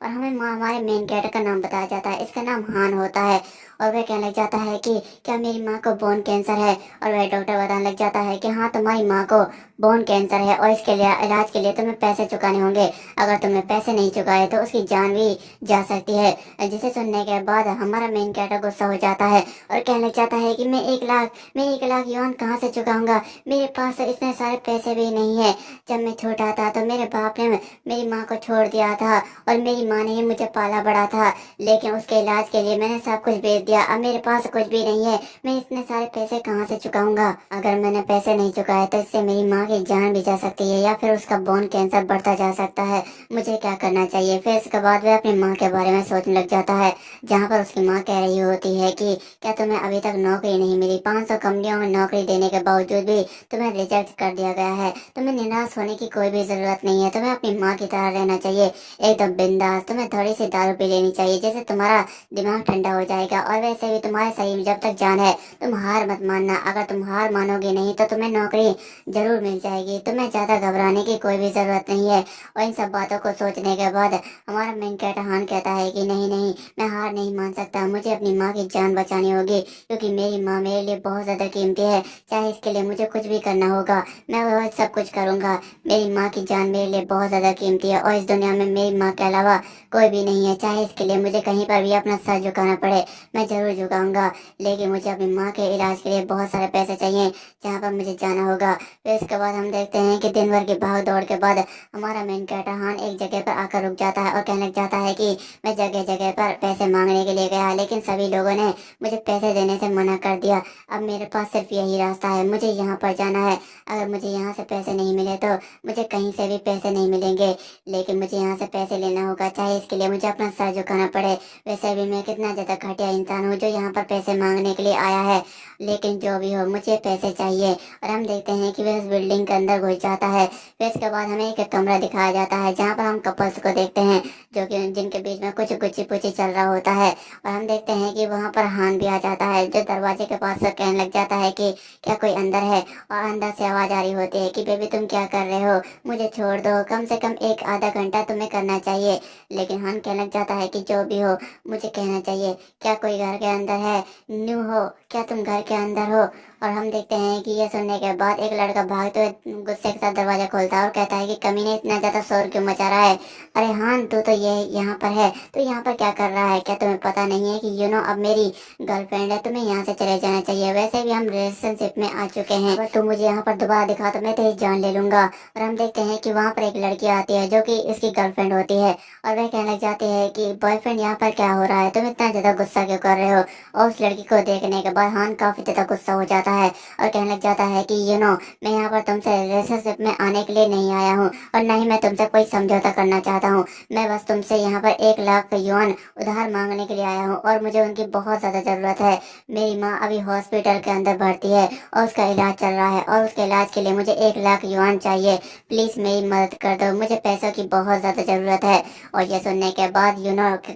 और हमें हमारे मेन कैरेक्टर का नाम बताया जाता है। इसका नाम हान होता है। और वह कहने लग जाता है कि क्या मेरी माँ को बोन कैंसर है। और वह डॉक्टर बताने लग जाता है कि हाँ, तुम्हारी माँ को बोन कैंसर है और इसके लिए इलाज के लिए तुम्हें पैसे चुकाने होंगे। अगर तुमने पैसे नहीं चुकाए तो उसकी जान भी जा सकती है। जिसे सुनने के बाद हमारा मेन कैरेक्टर गुस्सा हो जाता है और कहने लग जाता है कि मैं 1 लाख युआन कहाँ से चुकाऊंगा। मेरे पास तो इतने सारे पैसे भी नहीं है। जब मैं छोटा था तो मेरे बाप ने मेरी माँ को छोड़ दिया था और मेरी माँ ने ही मुझे पाला बड़ा था, लेकिन उसके इलाज के लिए मैंने सब कुछ बेच दिया। अब मेरे पास कुछ भी नहीं है। मैं इतने सारे पैसे कहाँ से चुकाऊंगा। अगर मैंने पैसे नहीं चुकाए तो इससे मेरी माँ की जान भी जा सकती है या फिर उसका बोन कैंसर बढ़ता जा सकता है। मुझे क्या करना चाहिए। फिर इसके बाद वह अपनी माँ के बारे में सोचने लग जाता है, जहाँ पर उसकी माँ कह रही होती है कि क्या तुम्हें अभी तक नौकरी नहीं मिली। 500 कंपनियों में नौकरी देने के बावजूद भी तुम्हें रिजेक्ट कर दिया गया है। तुम्हें निराश होने की कोई भी जरूरत नहीं है। तुम्हें अपनी माँ की तरह रहना चाहिए, एकदम बिंदास। तुम्हें थोड़ी सी दारू पी लेनी चाहिए, जिससे तुम्हारा दिमाग ठंडा हो जाएगा। और वैसे भी तुम्हारे शरीर में जब तक जान है, तुम हार मत मानना। अगर तुम हार मानोगे नहीं तो तुम्हें नौकरी जरूर मिल जाएगी। तुम्हें ज्यादा घबराने की कोई भी जरूरत नहीं है। और इन सब बातों को सोचने के बाद हमारा मेन कैरेक्टर हान कहता है कि नहीं नहीं, मैं हार नहीं मान सकता। मुझे अपनी माँ की जान बचानी होगी, क्योंकि मेरी माँ मेरे लिए बहुत ज्यादा कीमती है। चाहे इसके लिए मुझे कुछ भी करना होगा, मैं वह सब कुछ करूंगा। मेरी माँ की जान मेरे लिए बहुत ज्यादा कीमती है और इस दुनिया में मेरी माँ के अलावा कोई भी नहीं है। चाहे इसके लिए मुझे कहीं पर भी अपना सर झुकाना पड़े, मैं जरूर झुकाऊंगा। लेकिन मुझे अपनी माँ के इलाज के लिए बहुत सारे पैसे चाहिए, जहाँ पर मुझे जाना होगा। फिर इसके बाद हम देखते हैं कि दिन भर की भाग दौड़ के बाद हमारा मेन कैरेक्टर हान एक जगह पर आकर रुक जाता है और कहने लग जाता है कि मैं जगह जगह पर पैसे मांगने के लिए गया, लेकिन सभी लोगों ने मुझे पैसे देने से मना कर दिया। अब मेरे पास सिर्फ यही रास्ता है, मुझे यहाँ पर जाना है। अगर मुझे यहाँ से पैसे नहीं मिले तो मुझे कहीं से भी पैसे नहीं मिलेंगे, लेकिन मुझे यहाँ से पैसे लेना होगा, चाहे इसके लिए मुझे अपना सर झुकाना पड़े। वैसे भी मैं कितना ज्यादा घटिया इंसान हूँ जो यहाँ पर पैसे मांगने के लिए आया है, लेकिन जो भी हो मुझे पैसे चाहिए। और हम देखते हैं कि वह उस बिल्डिंग के अंदर घुस जाता है। फिर इसके बाद हमें एक कमरा दिखाया जाता है, जहाँ पर हम कपल्स को देखते हैं, जो कि जिनके बीच में कुछ गुच्ची पुच्ची चल रहा होता है। और हम देखते हैं कि वहाँ पर हान भी आ जाता है, जो दरवाजे के पास से कहने लग जाता है कि क्या कोई अंदर है। और अंदर से आवाज आ रही होती है कि बेबी तुम क्या कर रहे हो, मुझे छोड़ दो, कम से कम एक आधा घंटा तुम्हें करना चाहिए। लेकिन हान कहने लग जाता है कि जो भी हो मुझे कहना चाहिए, क्या कोई घर के अंदर है, न्यू हो, क्या तुम घर के अंदर हो। और हम देखते हैं कि ये सुनने के बाद एक लड़का भागते हुए गुस्से के साथ दरवाजा खोलता है और कहता है कि कमीने इतना ज्यादा शोर क्यों मचा रहा है। अरे हान, तू तो ये यहाँ पर है, तो यहाँ पर क्या कर रहा है। क्या तुम्हें पता नहीं है कि अब मेरी गर्लफ्रेंड है, तुम्हें यहाँ से चले जाना चाहिए। वैसे भी हम रिलेशनशिप में आ चुके हैं, अगर तुम मुझे यहाँ पर दोबारा दिखा तो मैं तेरी जान ले लूंगा। और हम देखते हैं कि वहाँ पर एक लड़की आती है जो कि इसकी गर्लफ्रेंड होती है, और वह कहने लग जाती है कि बॉयफ्रेंड यहाँ पर क्या हो रहा है, तुम इतना ज्यादा गुस्सा क्यों कर रहे हो। और उस लड़की को देखने के बाद हान काफी ज्यादा गुस्सा हो जाता है और कहने लग जाता है कि मैं यहाँ पर तुमसे रिलेशनशिप में आने के लिए नहीं आया हूँ और न ही मैं तुमसे कोई समझौता करना चाहता हूँ। मैं बस तुमसे यहाँ पर 1 लाख युआन उधार मांगने के लिए आया हूँ और मुझे उनकी बहुत ज्यादा जरूरत है। मेरी माँ अभी हॉस्पिटल के अंदर भर्ती है और उसका इलाज चल रहा है, और उसके इलाज के लिए मुझे 1 लाख युआन चाहिए। प्लीज मेरी मदद कर दो, मुझे पैसों की बहुत ज्यादा जरूरत है। और ये सुनने के बाद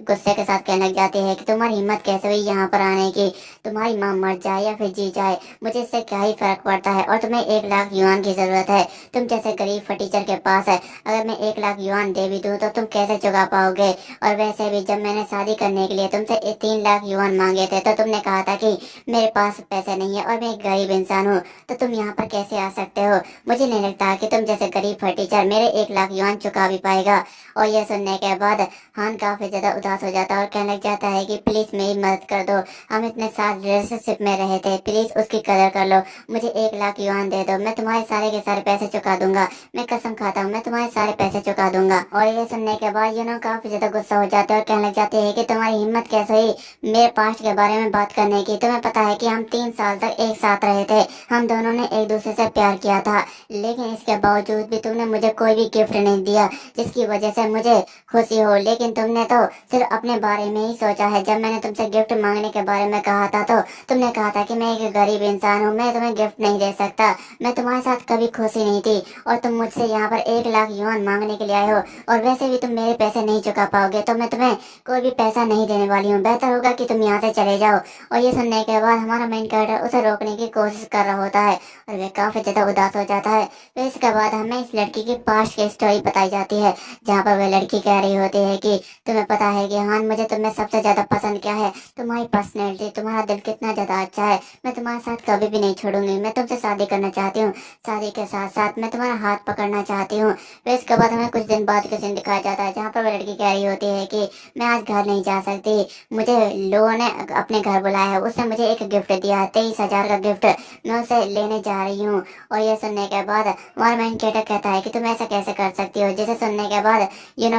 गुस्से के साथ कहने लग जाती है कि तुम्हारी हिम्मत कैसे हुई यहाँ पर आने की। तुम्हारी माँ मर जाए या फिर जी जाए, मुझे इससे क्या ही फर्क पड़ता है। और तुम्हें 1 लाख युआन की जरूरत है, तुम जैसे गरीब फटीचर के पास है। अगर मैं 1 लाख युआन दे भी दूँ तो तुम कैसे चुका पाओगे। और वैसे भी जब मैंने शादी करने के लिए तुमसे 3 लाख युआन मांगे थे तो तुमने कहा था कि मेरे पास पैसे नहीं है और मैं एक गरीब इंसान हूँ, तो तुम यहाँ पर कैसे आ सकते हो। मुझे नहीं लगता कि तुम जैसे गरीब फटीचर मेरे 1 लाख युआन चुका भी पाएगा। और यह सुनने के बाद हान काफी ज्यादा उदास हो जाता है और कहने लग जाता है कि प्लीज मेरी मदद कर दो, हम इतने साल रिलेशनशिप में रहे थे, प्लीज उसकी कदर कर लो। मुझे 1 लाख युआन दे दो, मैं तुम्हारे सारे के सारे पैसे चुका दूंगा। मैं कसम खाता हूँ, मैं तुम्हारे सारे पैसे चुका दूंगा। और ये सुनने के बाद काफी ज्यादा गुस्सा हो जाते हैं और कहने लग जाते हैं कि तुम्हारी हिम्मत कैसे हुई मेरे पास्ट के बारे में बात करने की। तुम्हें पता है कि हम 3 साल तक एक साथ रहे थे, हम दोनों ने एक दूसरे से प्यार किया था, लेकिन इसके बावजूद भी तुमने मुझे कोई भी गिफ्ट नहीं दिया जिसकी वजह से मुझे खुशी हो। लेकिन तुमने तो सिर्फ अपने बारे में ही सोचा है। जब मैंने तुमसे गिफ्ट मांगने के बारे में कहा था तो तुमने कहा था कि मैं एक गरीब इंसान इंसान हूँ, मैं तुम्हें गिफ्ट नहीं दे सकता। मैं तुम्हारे साथ कभी खुशी नहीं थी और तुम मुझसे यहाँ पर 1 लाख युआन मांगने के लिए आए हो, और वैसे भी तुम मेरे पैसे नहीं चुका पाओगे तो मैं तुम्हें कोई भी पैसा नहीं देने वाली हूँ। बेहतर होगा कि तुम यहाँ से चले जाओ। और ये सुनने के बाद हमारा मेन कैरेक्टर उसे रोकने की कोशिश कर रहा होता है और वह काफी ज्यादा उदास हो जाता है। फिर इसके बाद हमें इस लड़की की पास्ट की स्टोरी बताई जाती है, जहाँ पर वह लड़की कह रही होती है कि तुम्हें पता है कि हाँ, मुझे तुम्हें सबसे ज्यादा पसंद क्या है, तुम्हारी पर्सनैलिटी, तुम्हारा दिल कितना ज्यादा अच्छा है। मैं तुम्हारे साथ कभी भी नहीं छोड़ूंगी, मैं तुमसे शादी करना चाहती हूँ, शादी के साथ साथ मैं तुम्हारा हाथ पकड़ना चाहती हूँ। फिर इसके बाद हमें कुछ दिन बाद का सीन दिखाया जाता है, जहाँ पर वह लड़की कह रही होती है कि मैं आज घर नहीं जा सकती, मुझे लोगों ने अपने घर बुलाया है, उसने मुझे एक गिफ्ट दिया है, 23,000 का गिफ्ट, मैं उसे लेने जा रही हूँ। और ये सुनने के बाद हमारा मेन कैरेक्टर कहता है कि तुम ऐसा कैसे कर सकती हो। जिसे सुनने के बाद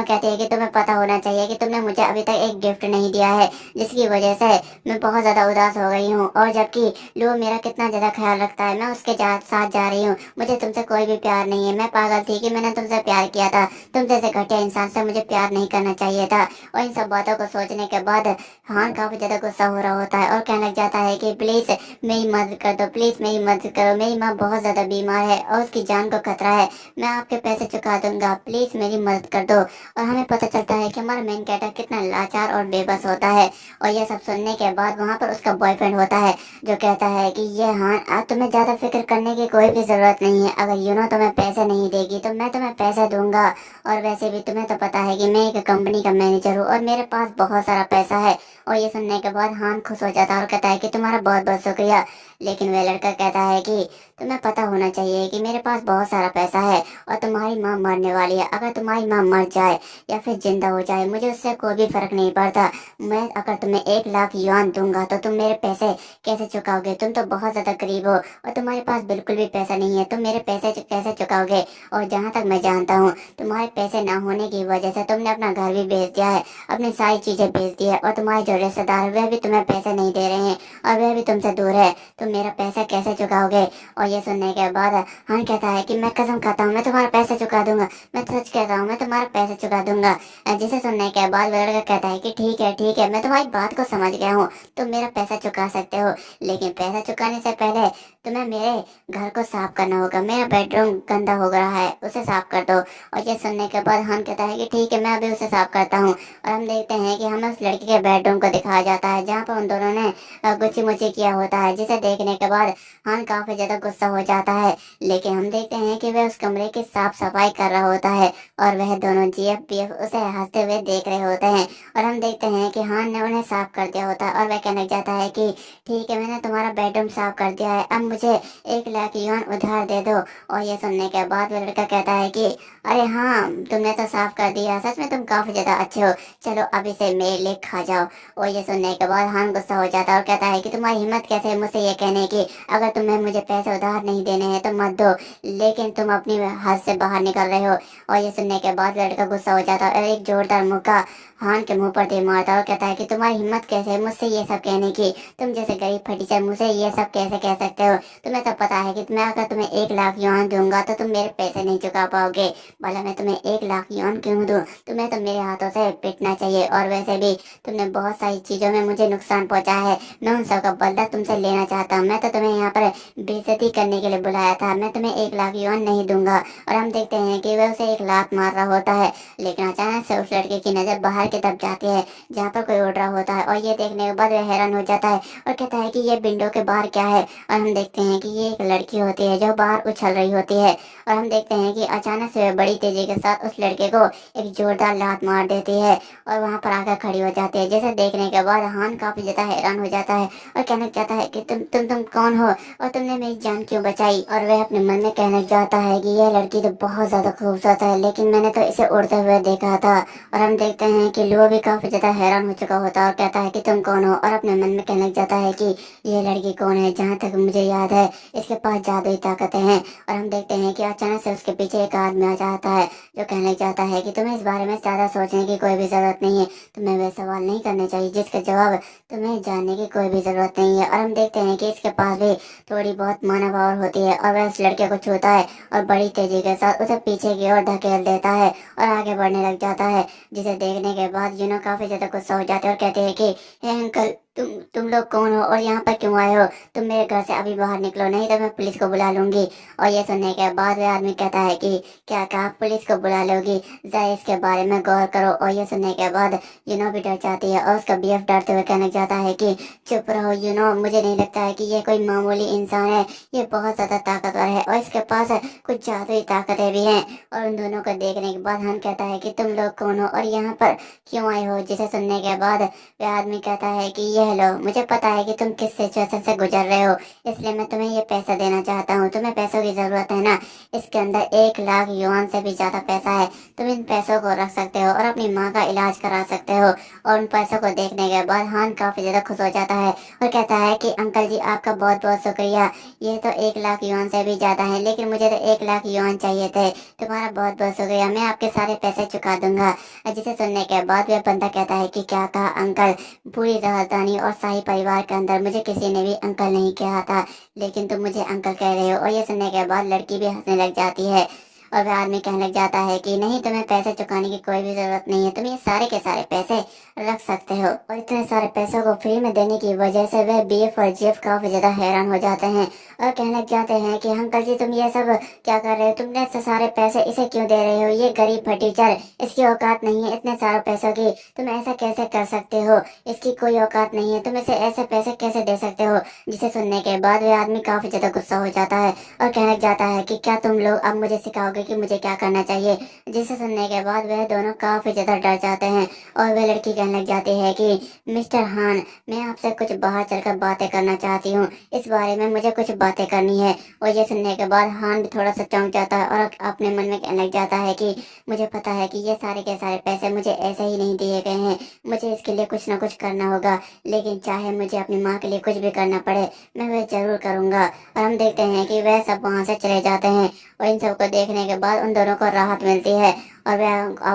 कहती है कि तुम्हें पता होना चाहिए कि तुमने मुझे अभी तक एक गिफ्ट नहीं दिया है, जिसकी वजह से मैं बहुत ज्यादा उदास हो गई हूँ। और जबकि लो मेरा कितना ज्यादा ख्याल रखता है, मैं उसके साथ जा रही हूँ, मुझे तुमसे कोई भी प्यार नहीं है। मैं पागल थी कि मैंने तुमसे प्यार किया था, तुम जैसे घटिया इंसान से मुझे प्यार नहीं करना चाहिए था। और इन सब बातों को सोचने के बाद हान काफी ज्यादा गुस्सा हो रहा होता है और कहने लग जाता है कि प्लीज मेरी मदद कर दो, प्लीज मेरी मदद करो, मेरी माँ बहुत ज्यादा बीमार है और उसकी जान को खतरा है, मैं आपके पैसे चुका दूंगा, प्लीज मेरी मदद कर दो। और हमें पता चलता है कि हमारा मेन कैरेक्टर कितना लाचार और बेबस होता है। और ये सब सुनने के बाद वहाँ पर उसका बॉयफ्रेंड होता है, जो कहता है कि ये हाँ, अब तुम्हें ज्यादा फिक्र करने की कोई भी जरूरत नहीं है, अगर तुम्हें पैसे नहीं देगी तो मैं तुम्हें पैसे दूंगा। और वैसे भी तुम्हें तो पता है कि मैं एक कंपनी का मैनेजर हूँ और मेरे पास बहुत सारा पैसा है। और ये सुनने के बाद हान खुश हो जाता है और कहता है कि तुम्हारा बहुत बहुत शुक्रिया। लेकिन वह लड़का कहता है कि तुम्हें पता होना चाहिए कि मेरे पास बहुत सारा पैसा है और तुम्हारी माँ मरने वाली है, अगर तुम्हारी माँ मर जाए या फिर जिंदा हो जाए मुझे उससे कोई भी फर्क नहीं पड़ता। मैं अगर तुम्हें 1 लाख युआन दूंगा तो तुम मेरे पैसे कैसे चुकाओगे, तुम तो बहुत ज्यादा गरीब हो और तुम्हारे पास बिल्कुल भी पैसा नहीं है, तुम मेरे पैसे कैसे चुकाओगे। और जहाँ तक मैं जानता हूँ तुम्हारे पैसे ना होने की वजह से तुमने अपना घर भी बेच दिया है, अपनी सारी चीजें बेच दी है, और तुम्हारे जो रिश्तेदार है वह भी तुम्हें पैसे नहीं दे रहे हैं और वह भी तुमसे दूर है, तुम मेरा पैसा कैसे चुकाओगे। और ये सुनने के बाद हाँ कहता है कि मैं कसम खाता हूँ मैं तुम्हारा पैसा चुका दूंगा, मैं सच कहता हूँ मैं तुम्हारा पैसा चुका दूंगा। जिसे सुनने के बाद वह लड़का कहता है कि ठीक है, मैं तुम्हारी बात को समझ गया हूँ, तुम मेरा पैसा चुका सकते हो, लेकिन पैसा चुकाने से पहले तुम्हें मेरे घर को साफ करना होगा, मेरा बेडरूम गंदा हो रहा है, उसे साफ कर दो। और ये सुनने के बाद हन कहता है कि ठीक है, मैं अभी उसे साफ करता हूँ। और हम देखते हैं कि हमें उस लड़की के बेडरूम को दिखाया जाता है, जहाँ पर उन दोनों ने गुच्ची मुच्ची किया होता है, जिसे देखने के बाद हन काफी ज्यादा गुस्सा हो जाता है। लेकिन हम देखते हैं कि वह उस कमरे की साफ सफाई कर रहा होता है और वह दोनों जीएफ पीएफ उसे हंसते हुए देख रहे होते हैं। और हम देखते हैं कि हान ने उन्हें साफ कर दिया होता है और वह कहने जाता है कि ठीक है, मैंने तुम्हारा बेडरूम साफ कर दिया है, अब मुझे 1 लाख युआन उधार दे दो। और ये सुनने के बाद वह लड़का कहता है कि अरे हाँ, तुमने तो साफ कर दिया, सच में तुम काफी ज्यादा अच्छे हो, चलो अब इसे मेरे लिए खा जाओ। और ये सुनने के बाद हान गुस्सा हो जाता है और कहता है कि तुम्हारी हिम्मत कैसे है मुझसे ये कहने की, अगर तुम्हें मुझे पैसे उधार नहीं देने हैं तो मत दो, लेकिन तुम अपनी हाथ से बाहर निकल रहे हो। और ये सुनने के बाद लड़का गुस्सा हो जाता है और एक जोरदार मुक्का हान के मुंह पर दे मारता है और कहता है कि तुम्हारी हिम्मत कैसे है मुझसे ये सब कहने की, तुम जैसे गरीब फटीचर मुझसे ये सब कैसे कह सकते हो। तुम्हें तो पता है कि मैं अगर तुम्हें 1 लाख युआन दूंगा तो तुम मेरे पैसे नहीं चुका पाओगे, भला मैं तुम्हें 1 लाख युआन क्यों दूं, तुम्हें तो मेरे हाथों से पिटना चाहिए। और वैसे भी तुमने बहुत सारी चीजों में मुझे नुकसान पहुंचाया है, मैं उन सब का बदला तुमसे लेना चाहता हूँ, मैं तो तुम्हें यहाँ पर बेइज्जती करने के लिए बुलाया था, मैं तुम्हें 1 लाख युआन नहीं दूंगा। और हम देखते हैं कि वह उसे एक लात मार रहा होता है, लेकिन अचानक से उस लड़के की नजर बाहर की तरफ जाती है, जहाँ पर कोई उड़ रहा होता है। और ये देखने के बाद वह हैरान हो जाता है और कहता है कि ये विंडो के बाहर क्या है। और हम देखते हैं कि ये एक लड़की होती है जो बाहर उछल रही होती है। और हम देखते हैं कि अचानक से वह बड़ी तेजी के साथ उस लड़के को एक जोरदार लात मार देती है और वहां पर आकर खड़ी हो जाती है, जिसे देखने के बाद हान काफी ज्यादा हैरान हो जाता है और कहना चाहता है कि तुम कौन हो और तुमने मेरी जान क्यों बचाई। और वह अपने मन में कहना चाहता है कि यह लड़की तो बहुत ज्यादा खूबसूरत है, लेकिन मैंने तो इसे उड़ते हुए देखा था। और हम देखते हैं कि लुओ भी काफी ज्यादा हैरान हो चुका होता है और कहता है कि तुम कौन हो, और अपने मन में कहना चाहता है कि ये लड़की कौन है। जहाँ तक मुझे याद है इसके पास जादुई ताकतें हैं। और हम देखते हैं कि अचानक से उसके पीछे एक आदमी आ जाता है, जो कहना चाहता है कि तुम्हें इस बारे में ज्यादा सोचने की कोई भी जरूरत नहीं है, तुम्हें वे सवाल नहीं करने चाहिए जिसके जवाब तुम्हें जानने की कोई भी जरूरत नहीं है। और हम देखते हैं कि इसके पास भी थोड़ी बहुत मानव पावर होती है और वह उस लड़के को छूता है और बड़ी तेजी के साथ उसे पीछे की ओर धकेल देता है और आगे बढ़ने लग जाता है, जिसे देखने के बाद काफी ज्यादा गुस्सा हो जाते हैं और कहते हैं कि हे अंकल, तुम लोग कौन हो और यहाँ पर क्यों आए हो? तुम मेरे घर से अभी बाहर निकलो, नहीं तो मैं पुलिस को बुला लूंगी। और ये सुनने के बाद वह आदमी कहता है कि क्या कहा, पुलिस को बुला लोगी? जरा इसके बारे में गौर करो। और ये सुनने के बाद यूनो भी डर जाती है और उसका बीएफ डरते हुए कहने जाता है कि चुप रहो यूनो, मुझे नहीं लगता है कि ये कोई मामूली इंसान है, ये बहुत ज्यादा ताकतवर है और इसके पास कुछ जादुई ताकतें भी हैं। और उन दोनों को देखने के बाद हन कहता है कि तुम लोग कौन हो और यहाँ पर क्यों आए हो? जिसे सुनने के बाद वह आदमी कहता है कि ये लो, मुझे पता है कि तुम किस सिचुएशन से गुजर रहे हो, इसलिए मैं तुम्हें ये पैसा देना चाहता हूँ। तुम्हें पैसों की जरूरत है ना? इसके अंदर 1 लाख युआन से भी ज्यादा पैसा है। तुम इन पैसों को रख सकते हो और अपनी माँ का इलाज करा सकते हो। और उन पैसों को देखने के बाद हान काफी ज्यादा खुश हो जाता है और कहता है कि अंकल जी आपका बहुत बहुत शुक्रिया। ये तो 1 लाख युआन से भी ज्यादा है, लेकिन मुझे तो 1 लाख युआन चाहिए थे। तुम्हारा बहुत बहुत शुक्रिया, मैं आपके सारे पैसे चुका दूंगा। जिसे सुनने के बाद वह बंदा कहता है कि क्या कहा अंकल? पूरी राजधानी और शाही परिवार के अंदर मुझे किसी ने भी अंकल नहीं कहा था, लेकिन तुम मुझे अंकल कह रहे हो। और ये सुनने के बाद लड़की भी हंसने लग जाती है और वह आदमी कहने लग जाता है कि नहीं, तुम्हें पैसे चुकाने की कोई भी जरूरत नहीं है, तुम ये सारे के सारे पैसे रख सकते हो। और इतने सारे पैसों को फ्री में देने की वजह से वह बीएफ और जेफ काफी ज्यादा हैरान हो जाते हैं और कहने लग जाते हैं कि अंकल जी तुम ये सब क्या कर रहे हो? तुमने इतने सारे पैसे इसे क्यों दे रहे हो? ये गरीब फटीचर, इसकी औकात नहीं है इतने सारे पैसों की। तुम ऐसा कैसे कर सकते हो? इसकी कोई औकात नहीं है, तुम इसे ऐसे पैसे कैसे दे सकते हो? जिसे सुनने के बाद वह आदमी काफी ज्यादा गुस्सा हो जाता है और कहने लग जाता है कि क्या तुम लोग अब मुझे सिखाओगे कि मुझे क्या करना चाहिए? जिसे सुनने के बाद वह दोनों काफी ज्यादा डर जाते हैं और वह लड़की कहने लग जाती है कि मिस्टर हान, मैं आपसे कुछ बाहर चलकर बातें करना चाहती हूँ, इस बारे में मुझे कुछ बातें करनी है। और ये सुनने के बाद हान भी थोड़ा सा चौंक जाता है और अपने मन में कहने लग जाता है कि मुझे पता है कि ये सारे के सारे पैसे मुझे ऐसे ही नहीं दिए गए हैं, मुझे इसके लिए कुछ ना कुछ करना होगा, लेकिन चाहे मुझे अपनी माँ के लिए कुछ भी करना पड़े मैं वह जरूर करूंगा। और हम देखते हैं कि वह सब वहाँ से चले जाते हैं और इन सबको देखने के बाद उन दोनों को राहत मिलती है। और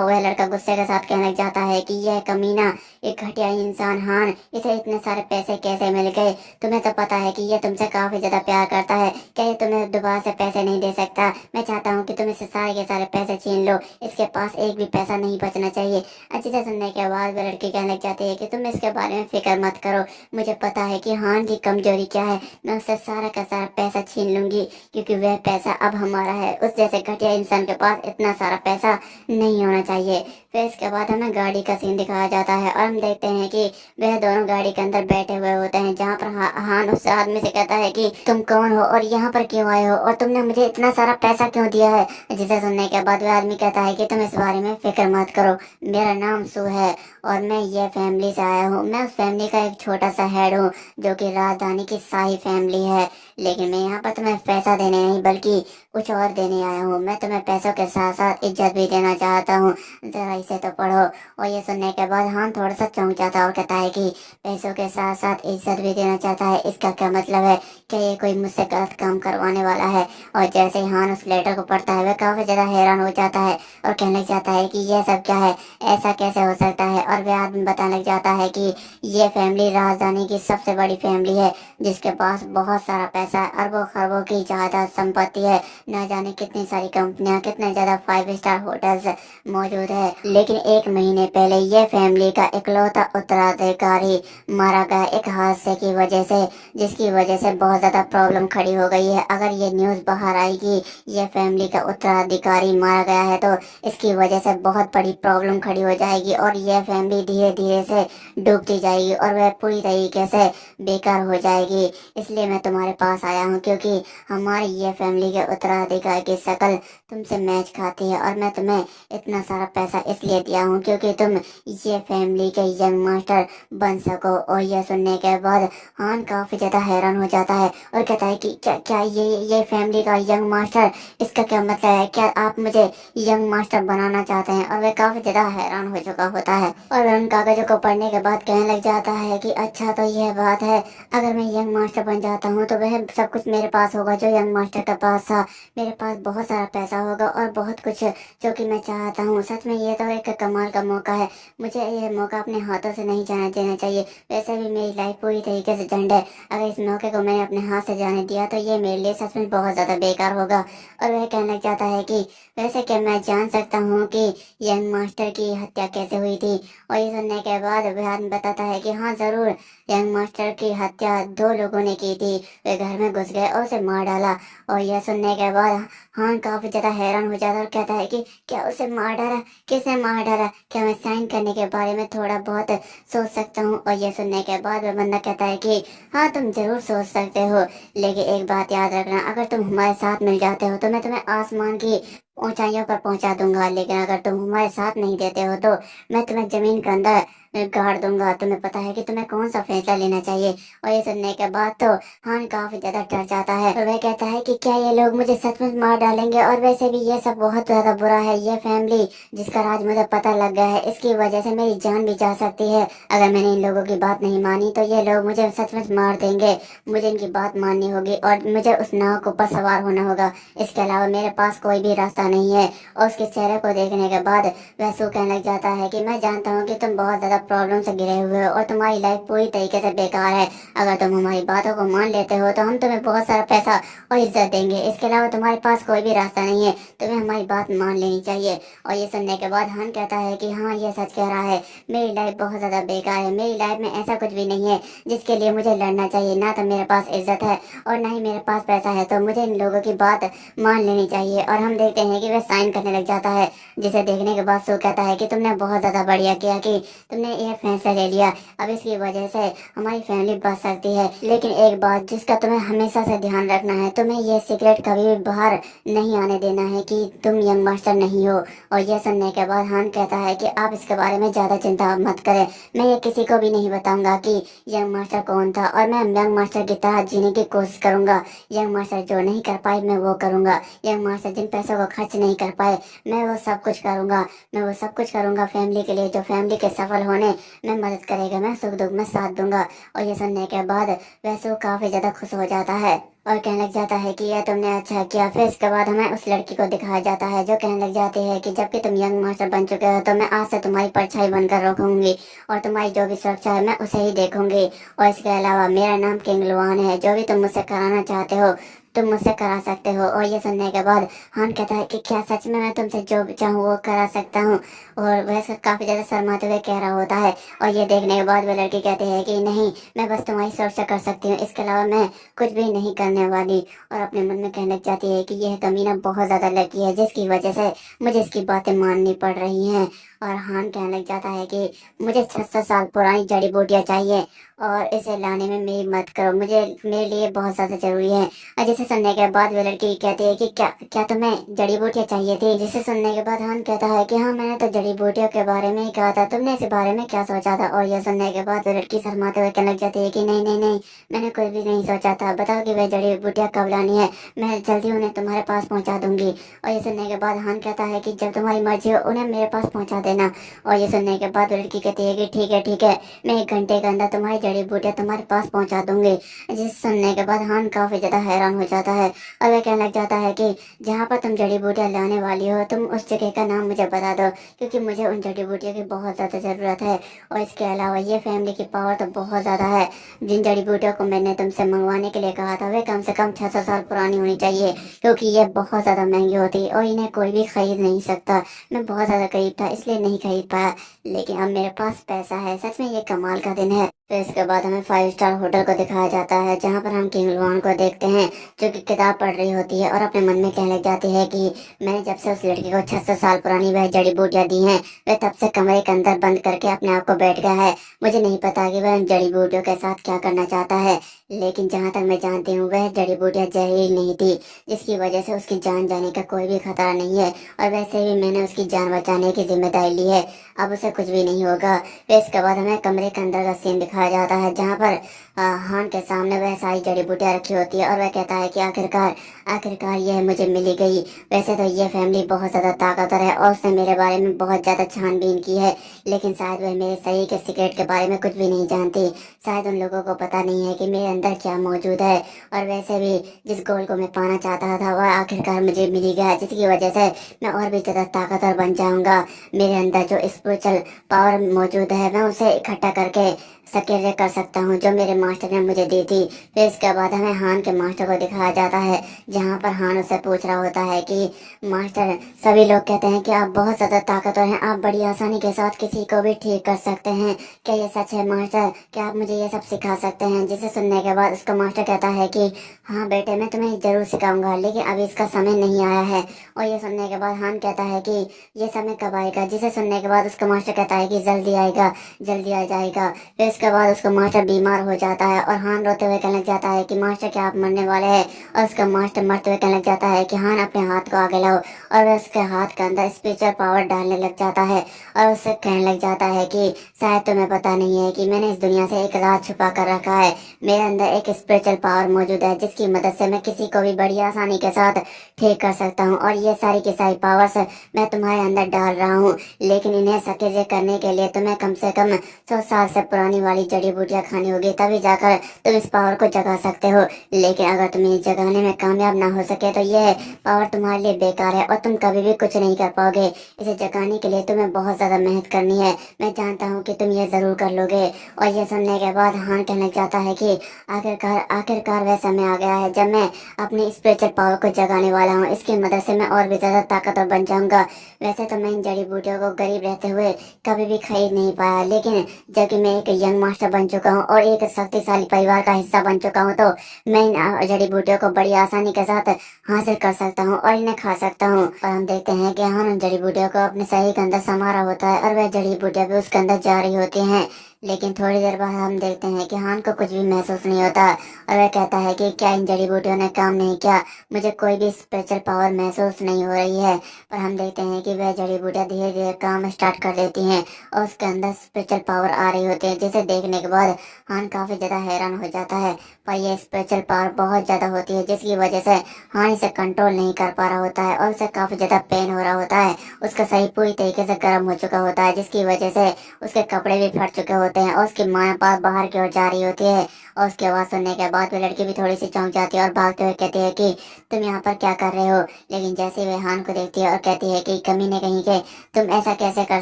वह लड़का गुस्से के साथ कहने लग जाता है कि यह कमीना, एक घटिया इंसान हान, इसे इतने सारे पैसे कैसे मिल गए? तुम्हें तो पता है कि ये तुमसे काफी ज्यादा प्यार करता है, क्या ये तुम्हें दोबारा से पैसे नहीं दे सकता? मैं चाहता हूँ कि तुम इससे सारे के सारे पैसे छीन लो, इसके पास एक भी पैसा नहीं बचना चाहिए। अच्छी से सुनने के बाद वह लड़की कहने लग जाती है कि तुम इसके बारे में फिक्र मत करो, मुझे पता है कि हान की कमजोरी क्या है, मैं उससे सारा का सारा पैसा छीन लूंगी, क्योंकि वह पैसा अब हमारा है। उस जैसे घटिया इंसान के पास इतना सारा पैसा नहीं होना चाहिए। फिर इसके बाद हमें गाड़ी का सीन दिखाया जाता है और हम देखते हैं कि वह दोनों गाड़ी के अंदर बैठे हुए होते हैं, जहाँ पर हान उस आदमी से कहता है कि तुम कौन हो और यहाँ पर क्यों आए हो और तुमने मुझे इतना सारा पैसा क्यों दिया है? जिसे सुनने के बाद वह आदमी कहता है कि तुम इस बारे में फिक्र मत करो, मेरा नाम सू है और मैं ये फैमिली से आया हूँ। मैं उस फैमिली का एक छोटा सा हेड हूँ जो कि राजधानी की शाही फैमिली है, लेकिन मैं यहाँ पर तुम्हें पैसा देने नहीं बल्कि कुछ और देने आया हूँ। मैं तुम्हें पैसों के साथ साथ इज्जत भी देना चाहता हूँ, जरा इसे तो पढ़ो। और ये सुनने के बाद हान थोड़ा सा चौंक जाता है और कहता है कि पैसों के साथ साथ इज्जत भी देना चाहता है, इसका क्या मतलब है? क्या ये कोई मुझसे गलत काम करवाने वाला है? और जैसे ही हान उस लेटर को पढ़ता है वह काफी ज्यादा हैरान हो जाता है और कहने लग जाता है कि यह सब क्या है, ऐसा कैसे हो सकता है? और वह आदमी बताने लग जाता है कि ये फैमिली राजधानी की सबसे बड़ी फैमिली है, जिसके पास बहुत सारा पैसा, अरबों खरबों की जायदाद संपत्ति है, न जाने कितनी सारी कंपनियां, कितने ज्यादा 5 स्टार होटल्स मौजूद है। लेकिन 1 महीने पहले ये फैमिली का इकलौता उत्तराधिकारी मारा गया एक हादसे की वजह से, जिसकी वजह से बहुत ज्यादा प्रॉब्लम खड़ी हो गई है। अगर ये न्यूज बाहर आएगी ये फैमिली का उत्तराधिकारी मारा गया है तो इसकी वजह से बहुत बड़ी प्रॉब्लम खड़ी हो जाएगी और यह फैमिली धीरे धीरे से डूबती जाएगी और वह पूरी तरीके से बेकार हो जाएगी। इसलिए मैं तुम्हारे पास आया हूँ क्योंकि हमारी ये फैमिली के उत्तराधिकारी की शक्ल तुमसे मैच खाती है और मैं तुम्हें इतना सारा पैसा इसलिए दिया हूँ क्योंकि तुम ये फैमिली के यंग मास्टर बन सको। और यह सुनने के बाद हान काफी ज्यादा हैरान हो जाता है और कहता है कि क्या क्या ये फैमिली का यंग मास्टर, इसका क्या मतलब है? क्या आप मुझे यंग मास्टर बनाना चाहते हैं? और वह काफी ज्यादा हैरान हो चुका होता है और उन कागजों को पढ़ने के बाद कहने लग जाता है कि अच्छा तो यह बात है, अगर मैं यंग मास्टर बन जाता हूँ तो वह सब कुछ मेरे पास होगा जो यंग मास्टर के पास था, मेरे पास बहुत सारा पैसा होगा और बहुत कुछ जो कि मैं चाहता हूँ। सच में ये तो एक कमाल का मौका है, मुझे ये मौका अपने हाथों से नहीं जाने देना चाहिए। वैसे भी मेरी लाइफ पूरी तरीके से झंड है, अगर इस मौके को मैंने अपने हाथ से जाने दिया तो ये मेरे लिए सच में बहुत ज्यादा बेकार होगा। और वह कहने लग जाता है कि वैसे क्या मैं जान सकता हूँ कि यंग मास्टर की हत्या कैसे हुई थी। और ये सुनने के बाद वह बताता है कि हाँ जरूर, यंग मास्टर की हत्या दो लोगों ने की थी। वे घर में घुस गए और उसे मार डाला। और यह सुनने के बाद हान काफी ज्यादा हैरान हो जाता है और कहता है कि क्या उसे मार डाला, किसे मार डाला, क्या मैं साइन करने के बारे में थोड़ा बहुत सोच सकता हूँ। और ये सुनने के बाद वह बंदा कहता है कि हाँ तुम जरूर सोच सकते हो, लेकिन एक बात याद रखना, अगर तुम हमारे साथ मिल जाते हो तो मैं तुम्हें आसमान की ऊंचाइयों पर पहुंचा दूंगा, लेकिन अगर तुम हमारे साथ नहीं देते हो तो मैं तुम्हें जमीन के अंदर गाड़ दूंगा। तुम्हें पता है कि तुम्हें कौन सा फैसला लेना चाहिए। और ये सुनने के बाद तो हान काफी ज्यादा डर जाता है और वह कहता है कि क्या ये लोग मुझे सच में मार डालेंगे। और वैसे भी ये सब बहुत ज्यादा बुरा है, ये फैमिली जिसका राज मुझे पता लग गया है, इसकी वजह से मेरी जान भी जा सकती है। अगर मैंने इन लोगों की बात नहीं मानी तो ये लोग मुझे सच में मार देंगे। मुझे इनकी बात माननी होगी और मुझे उस नाव के ऊपर सवार होना होगा। इसके अलावा मेरे पास कोई भी रास्ता नहीं है। और उसके चेहरे को देखने के बाद वह सू कहने लग जाता है कि मैं जानता हूँ कि तुम बहुत ज्यादा प्रॉब्लम से घिरे हुए हो और तुम्हारी लाइफ पूरी तरीके से बेकार है। अगर तुम हमारी बातों को मान लेते हो तो हम तुम्हें बहुत सारा पैसा और इज्जत देंगे। इसके अलावा तुम्हारे पास कोई भी रास्ता नहीं है, तुम्हें हमारी बात मान लेनी चाहिए। और ये सुनने के बाद हन कहता है कि हाँ ये सच कह रहा है, मेरी लाइफ बहुत ज्यादा बेकार है। मेरी लाइफ में ऐसा कुछ भी नहीं है जिसके लिए मुझे लड़ना चाहिए। ना तो मेरे पास इज्जत है और ना ही मेरे पास पैसा है, तो मुझे इन लोगों की बात मान लेनी चाहिए। और हम देखते हैं कि वह साइन करने लग जाता है, जिसे देखने के बाद सो कहता है कि तुमने बहुत ज्यादा बढ़िया किया कि तुमने ये फैसला ले लिया। अब इसकी वजह से हमारी फैमिली बच सकती है। लेकिन एक बात जिसका तुम्हें हमेशा से ध्यान रखना है, तुम्हें ये सीक्रेट कभी भी बाहर नहीं आने देना है कि तुम यंग मास्टर नहीं हो। और यह सुनने के बाद हान कहता है कि आप इसके बारे में ज्यादा चिंता मत करें, मैं ये किसी को भी नहीं बताऊंगा कि यंग मास्टर कौन था। और मैं यंग मास्टर की तरह जीने की कोशिश करूंगा। यंग मास्टर जो नहीं कर पाए मैं वो करूंगा। यंग मास्टर जिन पैसों को खर्च नहीं कर पाए मैं वो सब कुछ करूंगा। मैं वो सब कुछ करूंगा फैमिली के लिए, जो फैमिली के सफल होने में मदद करेगा। मैं सुख दुख में साथ दूंगा। और ये सुनने के बाद वैसे काफी ज्यादा खुश हो जाता है और कहने लग जाता है कि यह तुमने अच्छा किया। फिर इसके बाद हमें उस लड़की को दिखाया जाता है जो कहने लग जाती है कि जबकि तुम यंग मास्टर बन चुके हो तो मैं आज से तुम्हारी परछाई बनकर रखूंगी और तुम्हारी जो भी सुरक्षा है मैं उसे ही देखूंगी। और इसके अलावा मेरा नाम किंग लुआन है, जो भी तुम मुझसे कराना चाहते हो तुम मुझसे करा सकते हो। और ये सुनने के बाद हान कहता है कि क्या सच में मैं तुमसे जो भी चाहूँ वो करा सकता हूँ। और वैसे काफी ज्यादा शर्माते हुए कह रहा होता है। और ये देखने के बाद वह लड़की कहती है कि नहीं, मैं बस तुम्हारी सुरक्षा कर सकती हूँ, इसके अलावा मैं कुछ भी नहीं करने वाली। और अपने मन में कहने लग जाती है कि यह कमीना बहुत ज्यादा लड़की है जिसकी वजह से मुझे इसकी बातें माननी पड़ रही हैं। और हान कहने लग जाता है कि मुझे 600 साल पुरानी जड़ी बूटियां चाहिए और इसे लाने में मेरी मदद करो, मुझे मेरे लिए बहुत ज्यादा जरूरी है। और जिसे सुनने के बाद वह लड़की कहती है कि क्या क्या तुम्हें जड़ी बूटियां चाहिए थी। जिसे सुनने के बाद हान कहता है कि हाँ मैंने तो जड़ी बूटियों के बारे में ही कहा था, तुमने इस बारे में क्या सोचा था। और यह सुनने के बाद वह लड़की शर्माते हुए कहने लग जाती है कि नहीं नहीं नहीं, मैंने कुछ भी नहीं सोचा था, बताओ कि वह जड़ी बूटियां कब लानी है, मैं जल्दी उन्हें तुम्हारे पास पहुंचा दूंगी। और ये सुनने के बाद हान कहता है कि जब तुम्हारी मर्जी हो उन्हें मेरे पास पहुंचा देना। और ये सुनने के बाद लड़की कहती है कि ठीक है, मैं 1 घंटे के अंदर तुम्हारी जड़ी बूटियां तुम्हारे पास पहुंचा दूंगी। जिस सुनने के बाद हान काफी ज्यादा हैरान हो जाता है और वह कहने लग जाता है कि जहाँ पर तुम जड़ी बूटियां लाने वाली हो तुम उस जगह का नाम मुझे बता दो, क्योंकि मुझे उन जड़ी बूटियों की बहुत ज्यादा जरूरत है। और इसके अलावा ये फैमिली की पावर तो बहुत ज्यादा है। जिन जड़ी बूटियों को मैंने तुमसे मंगवाने के लिए कहा था वे कम से कम 600 साल पुरानी होनी चाहिए, क्योंकि ये बहुत ज्यादा महंगी होती है और इन्हें कोई भी खरीद नहीं सकता। मैं बहुत ज्यादा गरीब था इसलिए नहीं खरीद पाया, लेकिन अब मेरे पास पैसा है। सच में ये कमाल का दिन है। तो इसके बाद हमें 5 स्टार होटल को दिखाया जाता है, जहाँ पर हम किंग लुआन को देखते हैं जो कि किताब पढ़ रही होती है और अपने मन में कहने लग जाती है कि मैंने जब से उस लड़की को 600 साल पुरानी वह जड़ी बूटियां दी हैं वह तब से कमरे के अंदर बंद करके अपने आप को बैठ गया है। मुझे नहीं पता कि वह उन जड़ी बूटियों के साथ क्या करना चाहता है, लेकिन जहाँ तक मैं जानती हूँ वह जड़ी बूटियां जहरीली नहीं थी, जिसकी वजह से उसकी जान जाने का कोई भी खतरा नहीं है। और वैसे भी मैंने उसकी जान बचाने की जिम्मेदारी ली है, अब उसे कुछ भी नहीं होगा। फिर इसके बाद हमें कमरे के अंदर का सीन दिखाया जाता है, जहाँ पर हान के सामने वह सारी जड़ी बूटियां रखी होती है और वह कहता है कि आखिरकार आखिरकार यह मुझे मिली गई। वैसे तो ये फैमिली बहुत ज्यादा ताकतवर है और उसने मेरे बारे में बहुत ज्यादा छानबीन की है, लेकिन शायद वह मेरे सही के सीक्रेट के बारे में कुछ भी नहीं जानती। शायद उन लोगों को पता नहीं है कि मेरे अंदर क्या मौजूद है। और वैसे भी जिस गोल को मैं पाना चाहता था वह आखिरकार मुझे मिल ही गया, जिसकी वजह से मैं और भी ज्यादा ताकतवर बन जाऊंगा। मेरे अंदर जो स्पिरिचुअल पावर मौजूद है मैं उसे इकट्ठा करके सक्रिय कर सकता हूँ, जो मेरे मास्टर ने मुझे दी थी। फिर इसके बाद हमें हान के मास्टर को दिखाया जाता है, जहाँ पर हान उससे पूछ रहा होता है कि मास्टर, सभी लोग कहते हैं कि आप बहुत ज्यादा ताकतवर हैं, आप बड़ी आसानी के साथ किसी को भी ठीक कर सकते हैं, क्या ये सच है मास्टर? क्या आप मुझे ये सब सिखा सकते हैं? जिसे सुनने के बाद उसका मास्टर कहता है कि हाँ बेटे, मैं तुम्हें जरूर सिखाऊंगा, लेकिन अभी इसका समय नहीं आया है। और ये सुनने के बाद हान कहता है कि ये समय कब आएगा? जिसे सुनने के बाद उसका मास्टर कहता है कि जल्दी आएगा, जल्दी आ जाएगा। फिर इसके बाद उसका मास्टर बीमार हो जाता है और हान रोते हुए कहने लग जाता है कि मास्टर, क्या आप मरने वाले हैं? और उसका मास्टर मरते हुए कहने लग जाता है कि हान, अपने हाथ को आगे लाओ। और वह उसके हाथ के अंदर स्पिरिचुअल पावर डालने लग जाता है और उससे कहने लग जाता है कि शायद तुम्हें पता नहीं है कि मैंने इस दुनिया से एक राज छुपा कर रखा है। मेरे अंदर एक स्पिरिचुअल पावर मौजूद है, जिसकी मदद से मैं किसी को भी बड़ी आसानी के साथ ठीक कर सकता हूँ। और ये सारी की सारी पावर्स मैं तुम्हारे अंदर डाल रहा हूँ, लेकिन इन्हें सक्रिय करने के लिए तुम्हें कम से कम 100 साल से पुरानी वाली जड़ी बूटियाँ खानी होगी, तभी जाकर तुम इस पावर को जगा सकते हो। लेकिन अगर तुम इन्हें जगाने में कामयाब ना हो सके तो यह पावर तुम्हारे लिए बेकार है और तुम कभी भी कुछ नहीं कर पाओगे। इसे जगाने के लिए तुम्हें बहुत ज्यादा मेहनत करनी है। मैं जानता हूँ कि तुम ये जरूर कर लोगे। और ये सुनने के बाद हान कहने लग जाता है कि आखिरकार आखिरकार वह समय आ गया है जब मैं अपनी स्पिरिचुअल पावर को जगाने वाला हूँ। इसकी मदद से मैं और भी ज्यादा ताकतवर बन जाऊंगा। वैसे तो मैं इन जड़ी बूटियों को गरीब रहते हुए कभी भी खरीद नहीं पाया, लेकिन जबकि मैं एक यंग मास्टर बन चुका हूँ और एक शक्तिशाली परिवार का हिस्सा बन चुका हूँ, तो मैं इन जड़ी बूटियों को बड़ी आसानी के साथ हासिल कर सकता हूँ और इन्हें खा सकता हूँ। और हम देखते हैं कि हान उन जड़ी बूटियों को अपने शरीर के अंदर समारा होता है और वह जड़ी बूटियां भी उसके अंदर जा रही होती हैं। लेकिन थोड़ी देर बाद हम देखते हैं कि हान को कुछ भी महसूस नहीं होता और वह कहता है कि क्या इन जड़ी बूटियों ने काम नहीं किया? मुझे कोई भी स्पेशल पावर महसूस नहीं हो रही है। पर हम देखते हैं कि वह जड़ी बूटियां धीरे धीरे काम स्टार्ट कर देती हैं और उसके अंदर स्पेशल पावर आ रही होती है, जिसे देखने के बाद हान काफी ज्यादा हैरान हो जाता है। पर यह स्पेशल पावर बहुत ज्यादा होती है, जिसकी वजह से हान इसे कंट्रोल नहीं कर पा रहा होता है और उसे काफी ज्यादा पेन हो रहा होता है। उसका शरीर पूरी तरीके से गर्म हो चुका होता है, जिसकी वजह से उसके कपड़े भी फट चुके होते हैं और उसकी माँ पास बाहर की ओर जा रही होती है। और उसकी आवाज सुनने के बाद वो लड़की भी थोड़ी सी चौंक जाती है और भागते हुए कहती है कि तुम यहाँ पर क्या कर रहे हो? लेकिन जैसे वे हान को देखती है और कहती है कि कमीने कहीं के, तुम ऐसा कैसे कर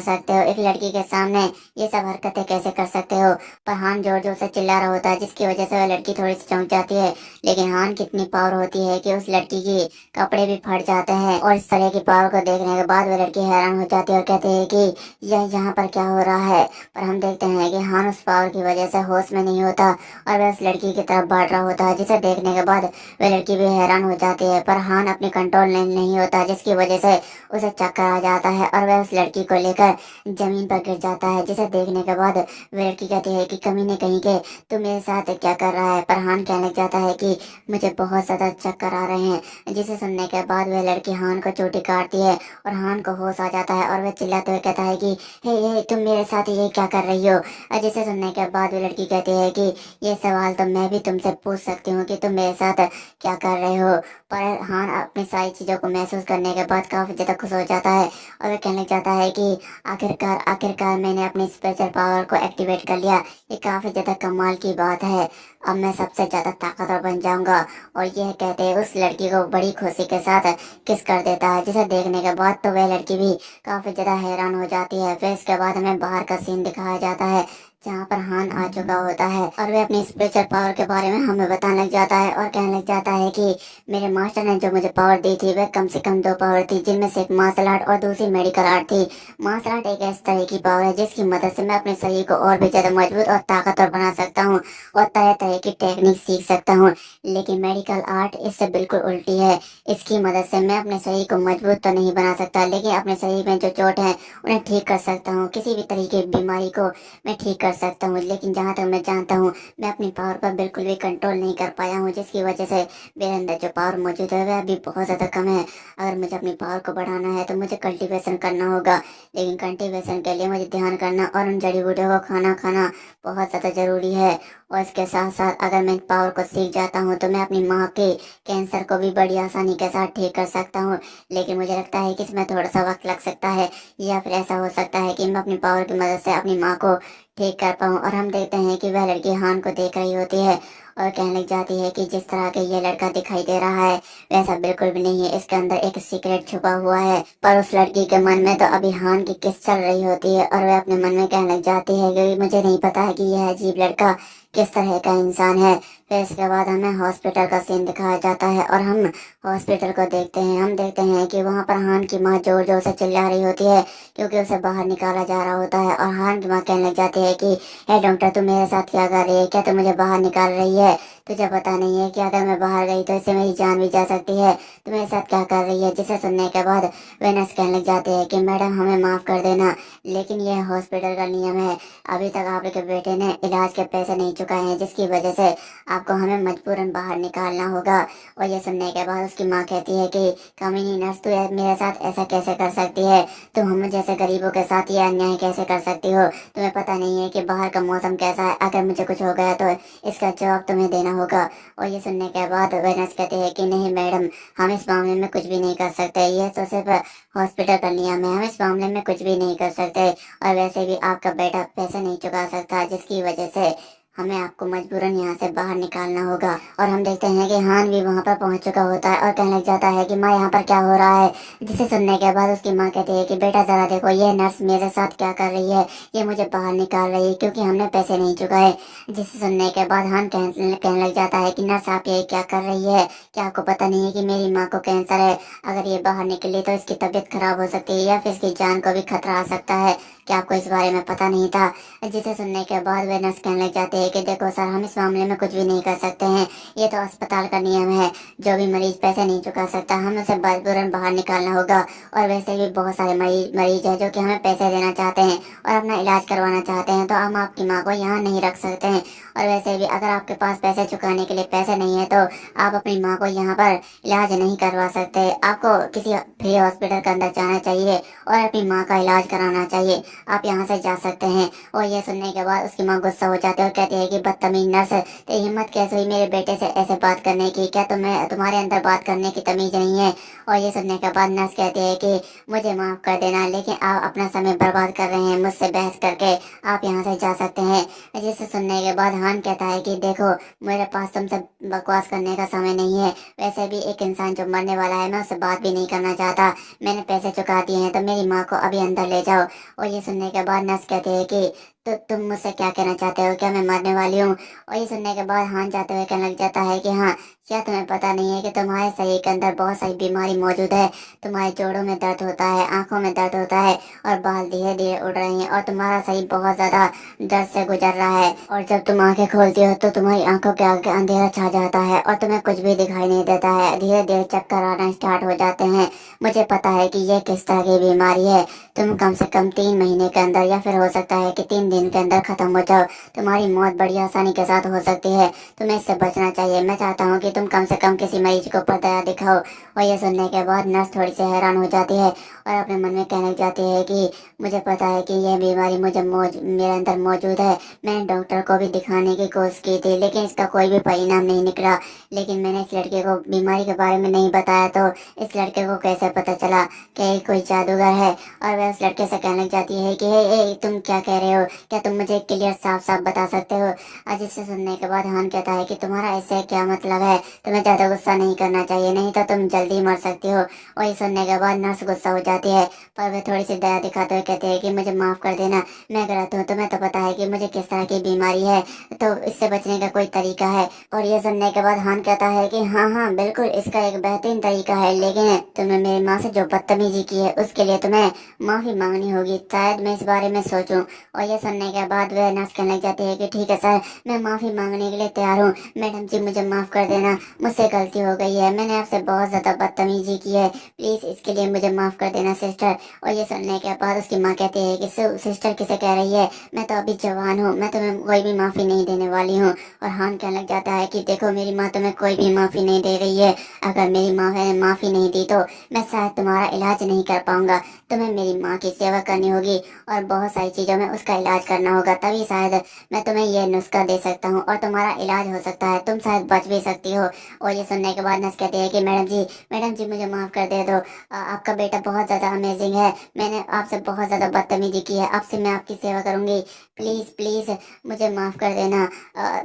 सकते हो? एक लड़की के सामने ये सब हरकतें कैसे कर सकते हो? पर हान जोर जोर से चिल्ला रहा होता है, जिसकी वजह से वह लड़की थोड़ी सी चौंक जाती है। लेकिन हान कितनी पावर होती है कि उस लड़की की कपड़े भी फट जाते हैं। और इस तरह की पावर को देखने के बाद वह लड़की हैरान हो जाती है और कहती है कि यह यहाँ पर क्या हो रहा है? पर हम देखते हैं कि हान उस पावर की वजह से होश में नहीं होता और वह उस लड़की की तरफ बढ़ रहा होता है, जिसे देखने के बाद वह लड़की भी हैरान हो जाती है। पर हान अपनी कंट्रोल नहीं होता, जिसकी वजह से उसे चक्कर आ जाता है और वह उस लड़की को लेकर जमीन पर गिर जाता है, जिसे देखने के बाद वह लड़की कहती है कि कमीने कहीं के, तू मेरे साथ क्या कर रहा है? पर हान कहने लग जाता है कि मुझे बहुत ज्यादा चक्कर आ रहे हैं। जिसे सुनने के बाद वह लड़की हान को चोटी काटती है और हान को होश आ जाता है और वह चिल्लाते हुए कहता है कि हे तुम मेरे साथ ये क्या कर रही हो? जिसे सुनने के बाद वह लड़की कहती है कि ये सवाल तो मैं भी तुमसे पूछ सकती हूँ कि तुम मेरे साथ क्या कर रहे हो। पर हान अपनी सारी चीजों को महसूस करने के बाद काफी ज्यादा खुश हो जाता है और वह कहने लग जाता है कि आखिरकार आखिरकार मैंने अपनी स्पेशल पावर को एक्टिवेट कर लिया। ये काफी ज्यादा कमाल की बात है, अब मैं सबसे ज्यादा ताकतवर बन जाऊंगा। और यह कहते उस लड़की को बड़ी खुशी के साथ किस कर देता है, जिसे देखने के बाद तो वह लड़की भी काफी ज्यादा हैरान हो जाती है। फिर इसके बाद हमें बाहर का सीन दिखाया जाता है, जहाँ पर हान आ चुका होता है और वह अपनी स्पिरिचुअल पावर के बारे में हमें बताने लग जाता है और कहने लग जाता है कि मेरे मास्टर ने जो मुझे पावर दी थी वह कम से कम 2 पावर थी, जिनमें से एक मार्शल आर्ट और दूसरी मेडिकल आर्ट थी। मार्शल आर्ट एक ऐसी तरह की पावर है जिसकी मदद से मैं अपने शरीर को और भी ज्यादा मजबूत और ताकतवर बना सकता हूँ और तरह तरह की टेक्निक सीख सकता हूँ। लेकिन मेडिकल आर्ट इससे बिल्कुल उल्टी है। इसकी मदद से मैं अपने शरीर को मजबूत तो नहीं बना सकता, लेकिन अपने शरीर में जो चोट है उन्हें ठीक कर सकता हूँ। किसी भी तरीके की बीमारी को मैं ठीक कर सकता हूँ। लेकिन जहाँ तक मैं जानता हूँ, मैं अपनी पावर पर बिल्कुल भी कंट्रोल नहीं कर पाया हूँ, जिसकी वजह से मेरे अंदर जो पावर मौजूद है वह अभी बहुत ज्यादा कम है। अगर मुझे अपनी पावर को बढ़ाना है तो मुझे कल्टीवेशन करना होगा, लेकिन कल्टीवेशन के लिए मुझे ध्यान करना और उन जड़ी बूटियों को खाना बहुत ज्यादा जरूरी है। और इसके साथ साथ अगर मैं पावर को सीख जाता हूँ तो मैं अपनी माँ के कैंसर को भी बड़ी आसानी के साथ ठीक कर सकता हूँ। लेकिन मुझे लगता है कि इसमें थोड़ा सा वक्त लग सकता है, या फिर ऐसा हो सकता है कि मैं अपनी पावर की मदद से अपनी माँ को ठीक कर पाऊँ। और हम देखते हैं कि वह लड़की हान को देख रही होती है और कहने लग जाती है कि जिस तरह के ये लड़का दिखाई दे रहा है वैसा बिल्कुल भी नहीं है, इसके अंदर एक सीक्रेट छुपा हुआ है। पर उस लड़की के मन में तो अभी हान की किस चल रही होती है और वह अपने मन में कहने लग जाती है कि मुझे नहीं पता है कि यह अजीब लड़का किस तरह का इंसान है। फिर इसके बाद हमें हॉस्पिटल का सीन दिखाया जाता है और हम हॉस्पिटल को देखते हैं। हम देखते हैं कि वहाँ पर हान की माँ जोर जोर से चिल्ला रही होती है क्योंकि उसे बाहर निकाला जा रहा होता है। और हान की माँ कहने लग जाती है कि हे डॉक्टर, तुम मेरे साथ क्या कर रही है? क्या तुम मुझे बाहर निकाल रही है? तुझे पता नहीं है कि अगर मैं बाहर गई तो इससे मेरी जान भी जा सकती है। तुम मेरे साथ क्या कर रही है? जिसे सुनने के बाद वेनस कहने लग जाते हैं कि मैडम, हमें माफ़ कर देना, लेकिन यह हॉस्पिटल का नियम है। अभी तक आपके बेटे ने इलाज के पैसे नहीं चुकाए हैं, जिसकी वजह से आपको हमें मजबूरन बाहर निकालना होगा। और ये सुनने के बाद उसकी माँ कहती है कि कमीनी नर्स, तू मेरे साथ ऐसा कैसे कर सकती है? तुम हम जैसे गरीबों के साथ ये अन्याय कैसे कर सकती हो? तुम्हें पता नहीं है कि बाहर का मौसम कैसा है? अगर मुझे कुछ हो गया तो इसका जवाब तुम्हें देना होगा। और ये सुनने के बाद वेनस कहते हैं कि नहीं मैडम, हम इस मामले में कुछ भी नहीं कर सकते। यह तो सिर्फ हॉस्पिटल का नियम है, हम इस मामले में कुछ भी नहीं कर सकते। और वैसे भी आपका बेटा पैसे नहीं चुका सकता, जिसकी वजह से हमें आपको मजबूरन यहाँ से बाहर निकालना होगा। और हम देखते हैं कि हान भी वहाँ पर पहुँच चुका होता है और कहने लग जाता है कि माँ, यहाँ पर क्या हो रहा है? जिसे सुनने के बाद उसकी माँ कहती है कि बेटा जरा देखो, ये नर्स मेरे साथ क्या कर रही है। ये मुझे बाहर निकाल रही है क्योंकि हमने पैसे नहीं चुकाए। जिसे सुनने के बाद हान कहने लग जाता है कि नर्स, आप ये क्या कर रही है? क्या आपको पता नहीं है कि मेरी माँ को कैंसर है? अगर ये बाहर निकली तो इसकी तबीयत खराब हो सकती है या फिर इसकी जान को भी खतरा आ सकता है। क्या आपको इस बारे में पता नहीं था? जिसे सुनने के बाद वे नर्स कहने लग जाते हैं कि देखो सर, हम इस मामले में कुछ भी नहीं कर सकते हैं। ये तो अस्पताल का नियम है। जो भी मरीज पैसे नहीं चुका सकता, हमें उसे मजबूरन बाहर निकालना होगा। और वैसे भी बहुत सारे मरीज है जो कि हमें पैसे देना चाहते हैं और अपना इलाज करवाना चाहते हैं, तो हम आपकी माँ को यहाँ नहीं रख सकते हैं। और वैसे भी अगर आपके पास पैसे चुकाने के लिए पैसे नहीं है तो आप अपनी माँ को यहाँ पर इलाज नहीं करवा सकते। आपको किसी फ्री हॉस्पिटल के अंदर जाना चाहिए और अपनी माँ का इलाज कराना चाहिए। आप यहाँ से जा सकते हैं। और ये सुनने के बाद उसकी माँ गुस्सा हो जाती है और कहती है कि बदतमीज नर्स, तेरी हिम्मत कैसे हुई मेरे बेटे से ऐसे बात करने की? क्या तुम्हारे अंदर बात करने की तमीज नहीं है? और ये सुनने के बाद नर्स कहती है कि मुझे माफ कर देना, लेकिन आप अपना समय बर्बाद कर रहे हैं मुझसे बहस करके। आप यहाँ से जा सकते हैं। जिसे सुनने के बाद हान कहता है कि देखो, मेरे पास तुमसे बकवास करने का समय नहीं है। वैसे भी एक इंसान जो मरने वाला है, मैं उससे बात भी नहीं करना चाहता। मैंने पैसे चुका दिए हैं, तो मेरी माँ को अभी अंदर ले जाओ। और ये सुनने के बाद नर्स कहते हैं कि तो तुम मुझसे क्या कहना चाहते हो? क्या मैं मरने वाली हूँ? और ये सुनने के बाद हान जाते हुए कहने लग जाता है कि हाँ, क्या तुम्हें पता नहीं है कि तुम्हारे शरीर के अंदर बहुत सारी बीमारी मौजूद है? तुम्हारे जोड़ों में दर्द होता है, आंखों में दर्द होता है और बाल धीरे धीरे उड़ रहे हैं और तुम्हारा शरीर बहुत ज्यादा दर्द से गुजर रहा है। और जब तुम आंखें खोलती हो तो तुम्हारी आंखों के आगे अंधेरा छा जाता है और तुम्हें कुछ भी दिखाई नहीं देता है। धीरे धीरे चक्कर आना स्टार्ट हो जाते हैं। मुझे पता है कि यह किस तरह की बीमारी है। तुम कम से कम 3 महीने के अंदर या फिर हो सकता है कि 3 दिन के अंदर खत्म हो जाओ। तुम्हारी मौत बड़ी आसानी के साथ हो सकती है। तुम्हें इससे बचना चाहिए। मैं चाहता हूँ कि तुम कम से कम किसी मरीज को ऊपर दया दिखाओ। और ये सुनने के बाद नर्स थोड़ी सी हैरान हो जाती है और अपने मन में कहने लग जाती है कि मुझे पता है कि यह बीमारी मेरे अंदर मौजूद है। मैंने डॉक्टर को भी दिखाने की कोशिश की थी, लेकिन इसका कोई भी परिणाम नहीं निकला। लेकिन मैंने इस लड़के को बीमारी के बारे में नहीं बताया, तो इस लड़के को कैसे पता चला कि कोई जादूगर है? और वह उस लड़के से कहने लग जाती है कि ए, तुम क्या कह रहे हो? क्या तुम मुझे क्लियर साफ साफ बता सकते हो? अजीत से सुनने के बाद हान कहता है कि तुम्हारा इससे क्या मतलब है? तुम्हें ज्यादा गुस्सा नहीं करना चाहिए, नहीं तो तुम जल्दी मर सकती हो। और ये सुनने के बाद नर्स गुस्सा हो जाती है, पर वे थोड़ी सी दया दिखाते हुए कहते हैं कि मुझे माफ कर देना, मैं गलत हूँ। तुम्हें तो पता है कि मुझे किस तरह की बीमारी है, तो इससे बचने का कोई तरीका है? और ये सुनने के बाद हान कहता है कि हाँ हाँ बिल्कुल, इसका एक बेहतरीन तरीका है, लेकिन तुमने मेरी माँ से जो बदतमीजी की है उसके लिए तुम्हें माफी मांगनी होगी। शायद मैं इस बारे में सोचूं। और ये सुनने के बाद वह नर्स कहने लग जाती है कि ठीक है सर, मैं माफी मांगने के लिए तैयार हूँ। मैडम जी, मुझे माफ कर देना, मुझसे गलती हो गई है। मैंने आपसे बहुत ज्यादा बदतमीजी की है, प्लीज इसके लिए मुझे माफ कर देना सिस्टर। और ये सुनने के बाद उसकी माँ कहती है कि सिस्टर किसे कह रही है? मैं तो अभी जवान हूँ, मैं तुम्हें कोई भी माफी नहीं देने वाली हूँ। और हान कहने लग जाता है कि देखो, मेरी माँ तुम्हें कोई भी माफी नहीं दे रही है। अगर मेरी माँ ने माफी नहीं दी तो मैं शायद तुम्हारा इलाज नहीं कर पाऊंगा। तुम्हें मेरी माँ की सेवा करनी होगी और बहुत सारी चीजों में उसका इलाज करना होगा, तभी शायद मैं तुम्हें यह नुस्खा दे सकता हूँ और तुम्हारा इलाज हो सकता है, तुम शायद बच भी सकती हो। और ये सुनने के बाद नर्स कहती है कि मैडम जी मुझे माफ कर दे दो। आपका बेटा बहुत ज्यादा अमेजिंग है। मैंने आपसे बहुत ज्यादा बदतमीजी की है, आपसे मैं आपकी सेवा करूंगी। प्लीज प्लीज मुझे माफ कर देना।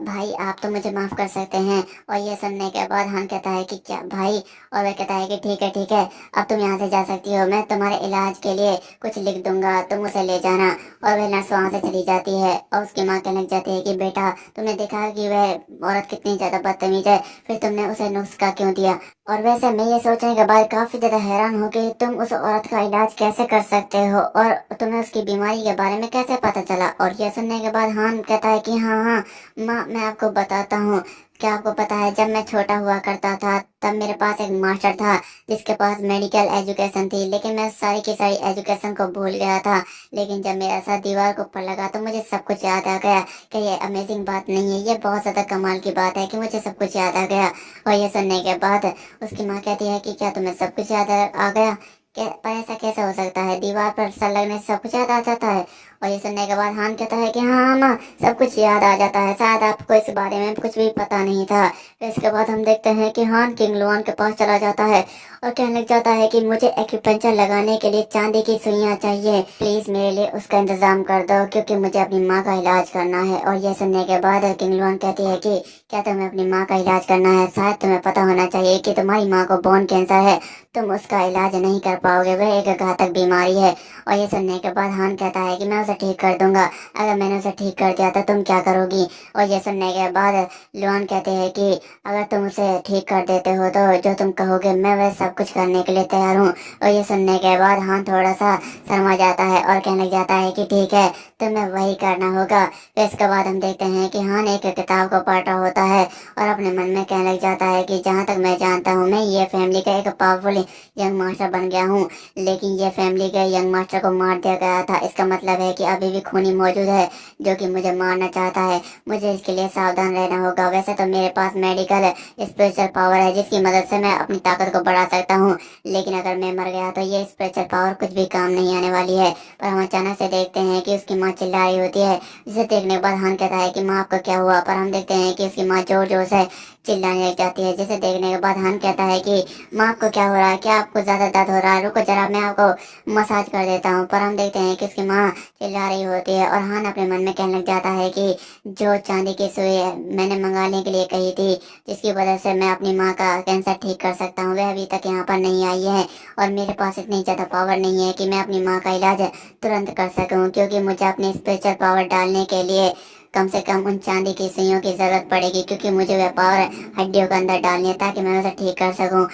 भाई, आप तो मुझे माफ कर सकते हैं। और ये सुनने के बाद हान कहता है कि क्या भाई? और वह कहता है कि ठीक है, अब तुम यहाँ से जा सकती हो। मैं तुम्हारे इलाज के लिए कुछ लिख दूंगा, तुम उसे ले जाना। और वह नर्स वहाँ से चली जाती है और उसकी माँ कहने लग जाती है कि बेटा तुमने देखा कि वह औरत कितनी ज्यादा बदतमीज है, फिर तुमने उसे नुस्खा क्यों दिया। और वैसे मैं ये सोचने के बाद काफी ज्यादा हैरान हो कि तुम उस औरत का इलाज कैसे कर सकते हो और तुम्हें उसकी बीमारी के बारे में कैसे पता चला। और ये सुनने के बाद हान कहता है कि हाँ हाँ माँ, मैं आपको बताता हूँ। क्या आपको पता है, जब मैं छोटा हुआ करता था तब मेरे पास एक मास्टर था जिसके पास मेडिकल एजुकेशन थी, लेकिन मैं सारी की सारी एजुकेशन को भूल गया था। लेकिन जब मेरा सर दीवार के ऊपर लगा तो मुझे सब कुछ याद आ गया। कि ये अमेजिंग बात नहीं है, ये बहुत ज्यादा कमाल की बात है कि मुझे सब कुछ याद आ गया। और ये सुनने के बाद उसकी माँ कहती है कि क्या तुम्हें सब कुछ याद आ गया। पर ऐसा कैसे हो सकता है, दीवार पर सर लगने से सब कुछ याद आ जाता है। और ये सुनने के बाद हान कहता है कि हाँ माँ, सब कुछ याद आ जाता है, शायद आपको इस बारे में कुछ भी पता नहीं था। फिर इसके बाद हम देखते हैं कि हान किंग लुआन के पास चला जाता है और कहने लग जाता है कि मुझे एक्यूपंक्चर लगाने के लिए चांदी की सुइयां चाहिए, प्लीज मेरे लिए उसका इंतजाम कर दो क्योंकि मुझे अपनी माँ का इलाज करना है। और ये सुनने के बाद किंग लुआन कहती है कि क्या तुम्हें अपनी माँ का इलाज करना है, शायद तुम्हें पता होना चाहिए कि तुम्हारी माँ को बोन कैंसर है, तुम उसका इलाज नहीं कर पाओगे, वह एक घातक बीमारी है। और ये सुनने के बाद हान कहता है कि मैं उसे ठीक कर दूंगा, अगर मैंने उसे ठीक कर दिया तो तुम क्या करोगी। और ये सुनने के बाद लुआन कहते हैं कि अगर तुम उसे ठीक कर देते हो तो जो तुम कहोगे मैं वह सब कुछ करने के लिए तैयार हूँ। और ये सुनने के बाद हान थोड़ा सा शर्मा जाता है और कहने लग जाता है कि ठीक है, तुम्हें वही करना होगा। फिर इसके बाद हम देखते हैं कि हान एक किताब को पढ़ रहा होता है और अपने मन में कहने लग जाता है कि जहाँ तक मैं जानता हूँ मैं ये फैमिली का एक पावरफुल यंग मास्टर बन गया हूँ, लेकिन ये फैमिली के यंग मास्टर को मार दिया गया था। इसका मतलब है कि अभी भी खूनी मौजूद है जो कि मुझे मारना चाहता है, मुझे इसके लिए सावधान रहना होगा। वैसे तो मेरे पास मेडिकल स्पेशल पावर है जिसकी मदद से मैं अपनी ताकत को बढ़ा सकता हूँ, लेकिन अगर मैं मर गया तो ये स्पेशल पावर कुछ भी काम नहीं आने वाली है। पर हम अचानक से देखते हैं कि उसकी माँ चिल्ला रही होती है, जिसे देखने के बाद हान कहता है कि माँ आपको क्या हुआ। पर हम देखते हैं कि उसकी माँ जोर जोर से चिल्लाने लग जाती है, जिसे देखने के बाद हान कहता है कि माँ आपको क्या हो रहा है, क्या आपको ज्यादा दर्द हो रहा है, रुको जरा मैं आपको मसाज कर देता हूँ। पर हम देखते हैं कि उसकी माँ चिल्ला रही होती है और हान अपने मन में कहने लग जाता है कि जो चांदी की सुई मैंने मंगाने के लिए कही थी जिसकी वजह से मैं अपनी माँ का कैंसर ठीक कर सकता हूँ, वह अभी तक यहाँ पर नहीं आई है। और मेरे पास इतनी ज्यादा पावर नहीं है कि मैं अपनी माँ का इलाज तुरंत कर सकूँ, क्योंकि मुझे अपनी स्पेशल पावर डालने के लिए कम से कम उन चांदी की सुइयों की जरूरत पड़ेगी, क्योंकि मुझे वह पावर हड्डियों के अंदर डालनी है ताकि मैं उसे ठीक कर सकूं।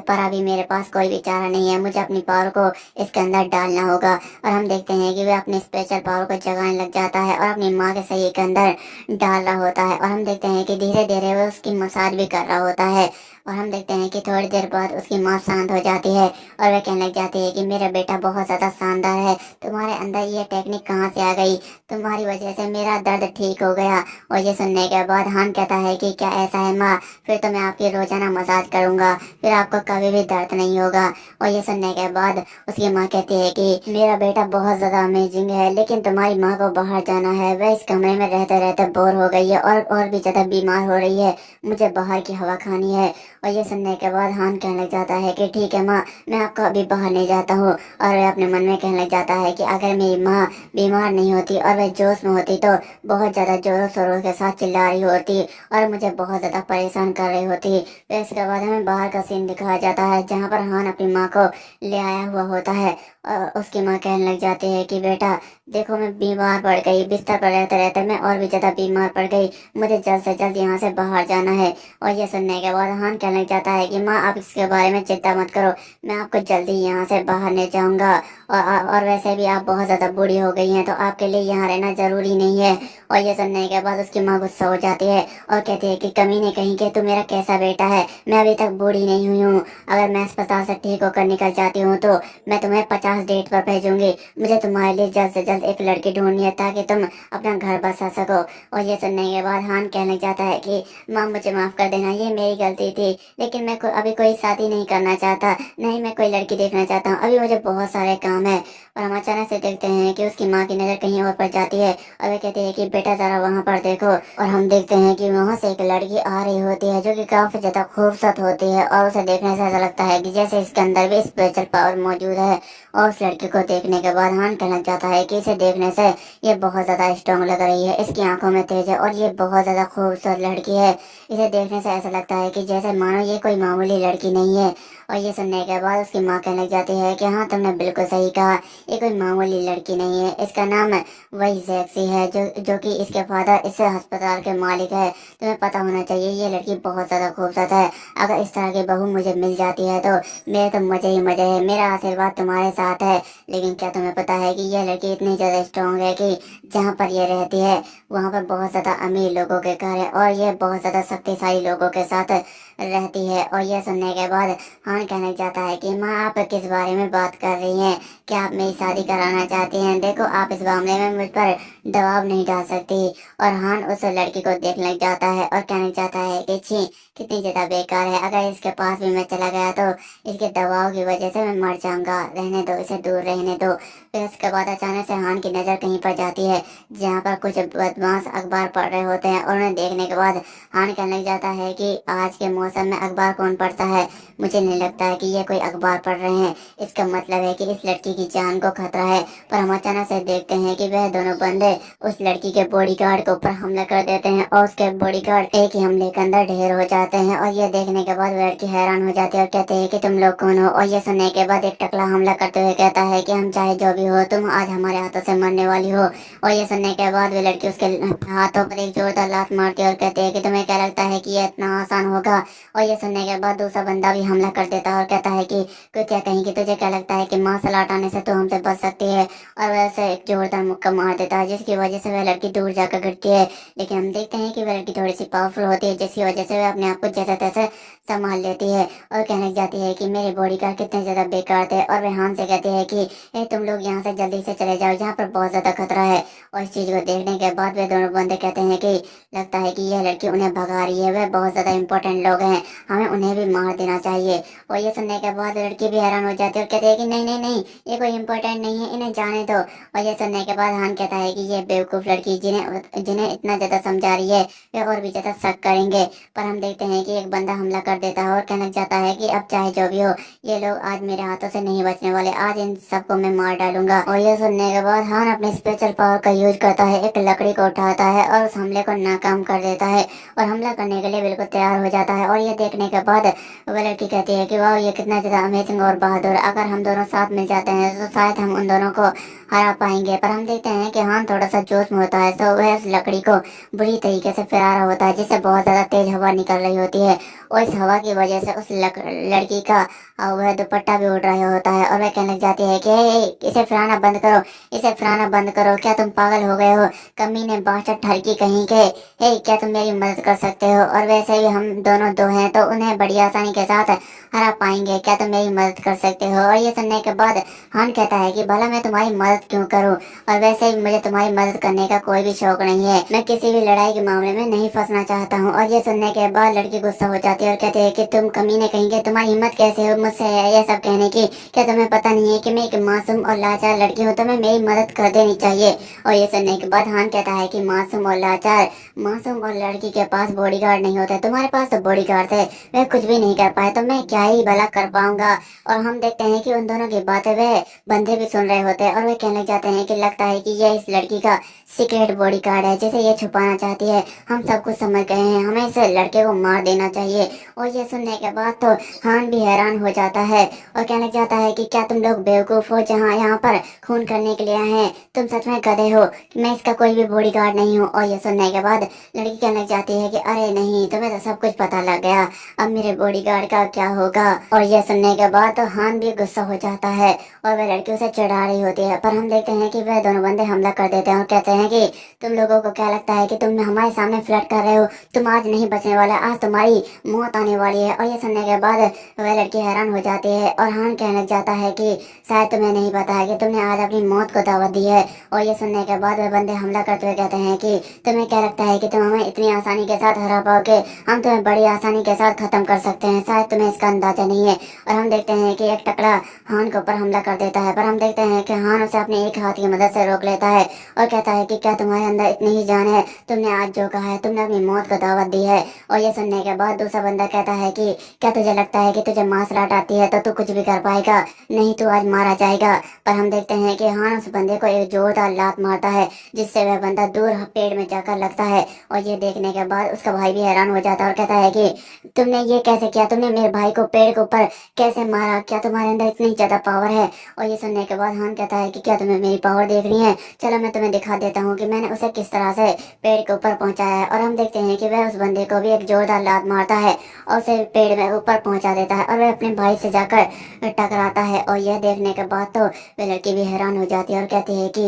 पर अभी मेरे पास कोई भी चारा नहीं है, मुझे अपनी पावर को इसके अंदर डालना होगा। और हम देखते हैं कि वह अपनी स्पेशल पावर को जगाने लग जाता है और अपनी माँ के शरीर के अंदर डाल रहा होता है। और हम देखते हैं कि धीरे धीरे वह उसकी मसाज भी कर रहा होता है। और हम देखते हैं कि थोड़ी देर बाद उसकी माँ शांत हो जाती है और वह कहने लग जाती है कि मेरा बेटा बहुत ज्यादा शानदार है, तुम्हारे अंदर ये टेक्निक कहाँ से आ गई, तुम्हारी वजह से मेरा दर्द ठीक हो गया। और ये सुनने के बाद हान कहता है कि क्या ऐसा है माँ, फिर तो मैं आपकी रोजाना मसाज करूंगा, फिर आपको कभी भी दर्द नहीं होगा। और ये सुनने के बाद उसकी माँ कहती है कि मेरा बेटा बहुत ज्यादा अमेजिंग है, लेकिन तुम्हारी माँ को बाहर जाना है, वह इस कमरे में रहते रहते बोर हो गई है और भी ज्यादा बीमार हो रही है, मुझे बाहर की हवा खानी है। और ये सुनने के बाद हान कहने लग जाता है कि ठीक है माँ, मैं आपको अभी बाहर नहीं जाता हूँ। और वह अपने मन में कहने लग जाता है कि अगर मेरी माँ बीमार नहीं होती और वह जोश में होती तो बहुत ज्यादा जोरों शोरों के साथ चिल्ला रही होती और मुझे बहुत ज्यादा परेशान कर रही होती। फिर इसके बाद हमें बाहर का सीन दिखाया जाता है जहाँ पर हान अपनी माँ को ले आया हुआ होता है। और उसकी माँ कहने लग जाती है कि बेटा देखो, मैं बीमार पड़ गई, बिस्तर पर रहते रहते मैं और भी ज्यादा बीमार पड़ गई, मुझे जल्द से जल्द यहाँ से बाहर जाना है। और ये सुनने के बाद हान कहने लग जाता है कि माँ आप इसके बारे में चिंता मत करो, मैं आपको जल्दी यहाँ से बाहर ले जाऊंगा। और वैसे भी आप बहुत ज्यादा बूढ़ी हो गई हैं तो आपके लिए यहाँ रहना जरूरी नहीं है। और ये सुनने के बाद उसकी माँ गुस्सा हो जाती है और कहती है कि कमीने कहीं के, तू मेरा कैसा बेटा है, मैं अभी तक बूढ़ी नहीं हुई हूँ, अगर मैं अस्पताल से ठीक होकर निकल जाती हूँ तो मैं तुम्हें 50 डेट पर भेजूंगी, मुझे तुम्हारे लिए जल्द से जल्द एक लड़की ढूंढनी है ताकि तुम अपना घर बसा सको। और ये सुनने के बाद हान कहने लग जाता है कि माँ मुझे माफ कर देना, ये मेरी गलती थी, लेकिन मैं अभी कोई शादी नहीं करना चाहता, नहीं मैं कोई लड़की देखना चाहता हूँ, अभी मुझे बहुत सारे काम है। और हम अचानक से देखते हैं कि उसकी माँ की नजर कहीं और पर जाती है और वह कहती है कि बेटा जरा वहाँ पर देखो। और हम देखते हैं कि वहाँ से एक लड़की आ रही होती है जो कि काफी ज्यादा खूबसूरत होती है और उसे देखने से ऐसा लगता है कि जैसे इसके अंदर भी स्पेशल पावर मौजूद है। और उस लड़की को देखने के बाद हान कहना चाहता है कि इसे देखने से ये बहुत ज्यादा स्ट्रांग लग रही है, इसकी आंखों में तेज है और ये बहुत ज्यादा खूबसूरत लड़की है, इसे देखने से ऐसा लगता है कि जैसे मानो ये कोई मामूली लड़की नहीं है। और ये सुनने के बाद उसकी माँ कहने लग जाती है कि हाँ तुमने बिल्कुल सही कहा, ये कोई मामूली लड़की नहीं है, इसका नाम वही जैक्सी है जो कि इसके फादर इस अस्पताल के मालिक है। तुम्हें पता होना चाहिए ये लड़की बहुत ज्यादा खूबसूरत है। अगर इस तरह की बहू मुझे मिल जाती है तो मेरे तो मजे ही मजे है। मेरा आशीर्वाद तुम्हारे साथ है। लेकिन क्या तुम्हें पता है कि यह लड़की इतनी ज्यादा स्ट्रांग है कि जहाँ पर ये रहती है वहाँ पर बहुत ज्यादा अमीर लोगों के घर है और ये बहुत ज्यादा शक्तिशाली लोगों के साथ रहती है। और यह सुनने के बाद हान कहने लग जाता है कि माँ आप किस बारे में बात कर रही हैं? क्या आप मेरी शादी कराना चाहती हैं? देखो आप इस मामले में मुझ पर दबाव नहीं डाल सकती। और हान उस लड़की को देखने लग जाता है और कहने लग जाता है कि छी कितनी ज्यादा बेकार है, अगर इसके पास भी मैं चला गया तो इसके दबाव की वजह से मैं मर जाऊंगा, रहने दो इसे, दूर रहने दो। फिर उसके बाद अचानक से हान की नजर कहीं पर जाती है जहाँ पर कुछ बदमाश अखबार पढ़ रहे होते हैं और उन्हें देखने के बाद हान कहने लग जाता है कि आज के मौसम में अखबार कौन पढ़ता है? मुझे नहीं लगता है कि ये कोई अखबार पढ़ रहे हैं। इसका मतलब है कि इस लड़की की जान को खतरा है। पर हम अचानक से देखते हैं कि वह दोनों बंदे उस लड़की के बॉडीगार्ड के ऊपर हमला कर देते हैं और उसके बॉडीगार्ड एक ही हमले के अंदर ढेर हो जाते हैं। और ये देखने के बाद वह लड़की हैरान हो जाती है और कहते हैं कि तुम लोग कौन हो? और ये सुनने के बाद एक टकला हमला करते हुए कहता है कि हम चाहे जो भी हो तुम आज हमारे हाथों से मरने वाली हो। और ये सुनने के बाद वे लड़की उसके हाथों पर एक जोरदार लात मारती है और कहती है कि तुम्हें क्या लगता है कि ये इतना आसान होगा? और ये सुनने के बाद दूसरा बंदा भी हमला कर देता है और कहता है कि कोई क्या कहेंगे, तुझे क्या लगता है कि मार्शल आर्ट आने से तो हमसे बच सकती है? और वैसे एक जोरदार मुक्का मार देता है जिसकी वजह से वह लड़की दूर जाकर गिरती है। लेकिन हम देखते हैं कि वह लड़की थोड़ी सी पावरफुल होती है जिसकी वजह से वह अपने आप को जैसे तैसे संभाल लेती है और कहने लग जाती है कि मेरे बॉडीगार्ड कितने ज्यादा बेकार थे। और वह हान से कहती है कि तुम लोग यहाँ से जल्दी से चले जाओ, यहाँ पर बहुत ज्यादा खतरा है। और इस चीज को देखने के बाद वे दोनों बंदे कहते हैं कि लगता है कि यह लड़की उन्हें भगा रही है, वह बहुत ज्यादा इंपॉर्टेंट लोग हैं, हमें उन्हें भी मार देना चाहिए। और ये सुनने के बाद लड़की भी हैरान हो जाती है और कहती है कि नहीं नहीं नहीं, ये कोई इंपॉर्टेंट नहीं है, इन्हें जाने दो। और ये सुनने के बाद हान कहता है कि ये बेवकूफ लड़की जिन्हें जिन्हें इतना ज्यादा समझा रही है वे और भी ज्यादा शक करेंगे। पर हम देखते हैं कि एक बंदा हमला कर देता है और कहने लग जाता है कि अब चाहे जो भी हो ये लोग आज मेरे हाथों से नहीं बचने वाले, आज इन सबको मैं मार डालूंगा। और ये सुनने के बाद हान अपने स्पेशल पावर का यूज करता है, एक लकड़ी को उठाता है और उस हमले को नाकाम कर देता है और हमला करने के लिए बिल्कुल तैयार हो जाता है। और ये देखने के बाद वह लड़की कहती है कि वाह ये कितना ज्यादा अमेजिंग और बहादुर, अगर हम दोनों साथ मिल जाते हैं तो शायद हम उन दोनों को हरा पाएंगे। पर हम देखते हैं कि हान थोड़ा सा जोश में होता है तो वह उस लकड़ी को बुरी तरीके से फिरा रहा होता है जिससे बहुत ज्यादा तेज हवा निकल रही होती है। और इस हवा की वजह से उस लड़की का वह दुपट्टा भी उड़ रहा होता है और वह कहने लग जाती है कि इसे फिराना बंद करो, इसे फिराना बंद करो, क्या तुम पागल हो गए हो? कमीने बासठ ठरकी कहीं के, क्या तुम मेरी मदद कर सकते हो? और वैसे भी हम दोनों दो हैं तो उन्हें बड़ी आसानी के साथ हरा पाएंगे, क्या तुम मेरी मदद कर सकते हो? और ये सुनने के बाद हान कहता है कि भला मैं तुम्हारी मदद क्यों करूं, और वैसे भी मुझे तुम्हारी मदद करने का कोई भी शौक नहीं है, मैं किसी भी लड़ाई के मामले में नहीं फंसना चाहता हूँ। और ये सुनने के बाद लड़की गुस्सा हो जाती है और कहती है कि तुम कमीने कहेंगे, तुम्हारी हिम्मत कैसे हो मुझसे ये सब कहने की? क्या तुम्हें पता नहीं है कि मैं एक मासूम और लाचार लड़की हूँ, तुम्हें मेरी मदद कर देनी चाहिए। और ये सुनने के बाद हान कहता है कि मासूम और लाचार, मासूम और लड़की के पास बॉडीगार्ड नहीं होते, तुम्हारे पास तो बॉडीगार्ड थे, वे कुछ भी नहीं कर पाए तो मैं क्या ही भला कर पाऊंगा। और हम देखते हैं कि उन दोनों की बातें वे बंदे भी सुन रहे होते हैं और वे कहने लग जाते हैं कि लगता है कि यह इस लड़की का सीक्रेट बॉडीगार्ड है जिसे ये छुपाना चाहती है, हम सब कुछ समझ गए हैं, हमें इस लड़के को मार देना चाहिए। और ये सुनने के बाद तो हान भी हैरान हो जाता है और कहने लग जाता है कि क्या तुम लोग बेवकूफ हो जहाँ यहाँ पर खून करने के लिए आए हैं? तुम सच में गधे हो, मैं इसका कोई भी बॉडीगार्ड नहीं हूँ। और ये सुनने के बाद लड़की कहने लग जाती है कि अरे नहीं, तुम्हें तो सब कुछ पता लग गया, अब मेरे बॉडीगार्ड का क्या होगा? और ये सुनने के बाद तो हान भी गुस्सा हो जाता है और वह लड़की उसे चिढ़ा रही होती है। पर हम देखते हैं कि वह दोनों बंदे हमला कर देते हैं और कहते हैं कि तुम लोगों को क्या लगता है कि तुम हमारे सामने फ्लर्ट कर रहे हो? तुम आज नहीं बचने वाले, आज तुम्हारी मौत आने वाली है। और ये सुनने के बाद वह लड़की हैरान हो जाती है और हान कहने लग जाता है कि शायद तुम्हें नहीं पता है कि तुमने आज अपनी मौत को दावत दी है। और ये सुनने के बाद वह बंदे हमला करते हुए कहते हैं कि तुम्हें क्या लगता है कि तुम हमें इतनी आसानी के साथ हरा पाओगे? हम तुम्हें बड़ी आसानी के साथ खत्म कर सकते हैं, शायद तुम्हें इसका अंदाजा नहीं है। और हम देखते हैं कि एक टकला हान के ऊपर हमला कर देता है, पर हम देखते हैं कि हान उसे अपने एक हाथ की मदद से रोक लेता है और कहता है कि क्या तुम्हारे अंदर इतनी ही जान है? तुमने आज जो कहा है, तुमने अपनी मौत को दावत दी है। और ये सुनने के बाद दूसरा बंदा कहता है कि क्या तुझे लगता है कि तुझे मार्शल आर्ट आहट आती है तो तू कुछ भी कर पाएगा, नहीं तो आज मारा जाएगा। पर हम देखते हैं कि हान उस बंदे को एक जोरदार लात मारता है, जिससे वह बंदा दूर पेड़ में जाकर लगता है। और ये देखने के बाद उसका भाई भी हैरान हो जाता है और कहता है कि तुमने ये कैसे किया, तुमने मेरे भाई को पेड़ के ऊपर कैसे मारा, क्या तुम्हारे अंदर इतनी ज्यादा पावर है। और ये सुनने के बाद हान कहता है कि क्या तुम्हें मेरी पावर देख रही है, चलो मैं तुम्हें दिखा देता हूँ कि मैंने उसे किस तरह से पेड़ के ऊपर पहुंचाया है। और हम देखते हैं कि वह उस बंदे को भी एक जोरदार लात मारता है और उसे पेड़ में ऊपर पहुंचा देता है, और वह अपने भाई से जाकर टकराता है। और यह देखने के बाद तो वह लड़की भी हैरान हो जाती है और कहती है कि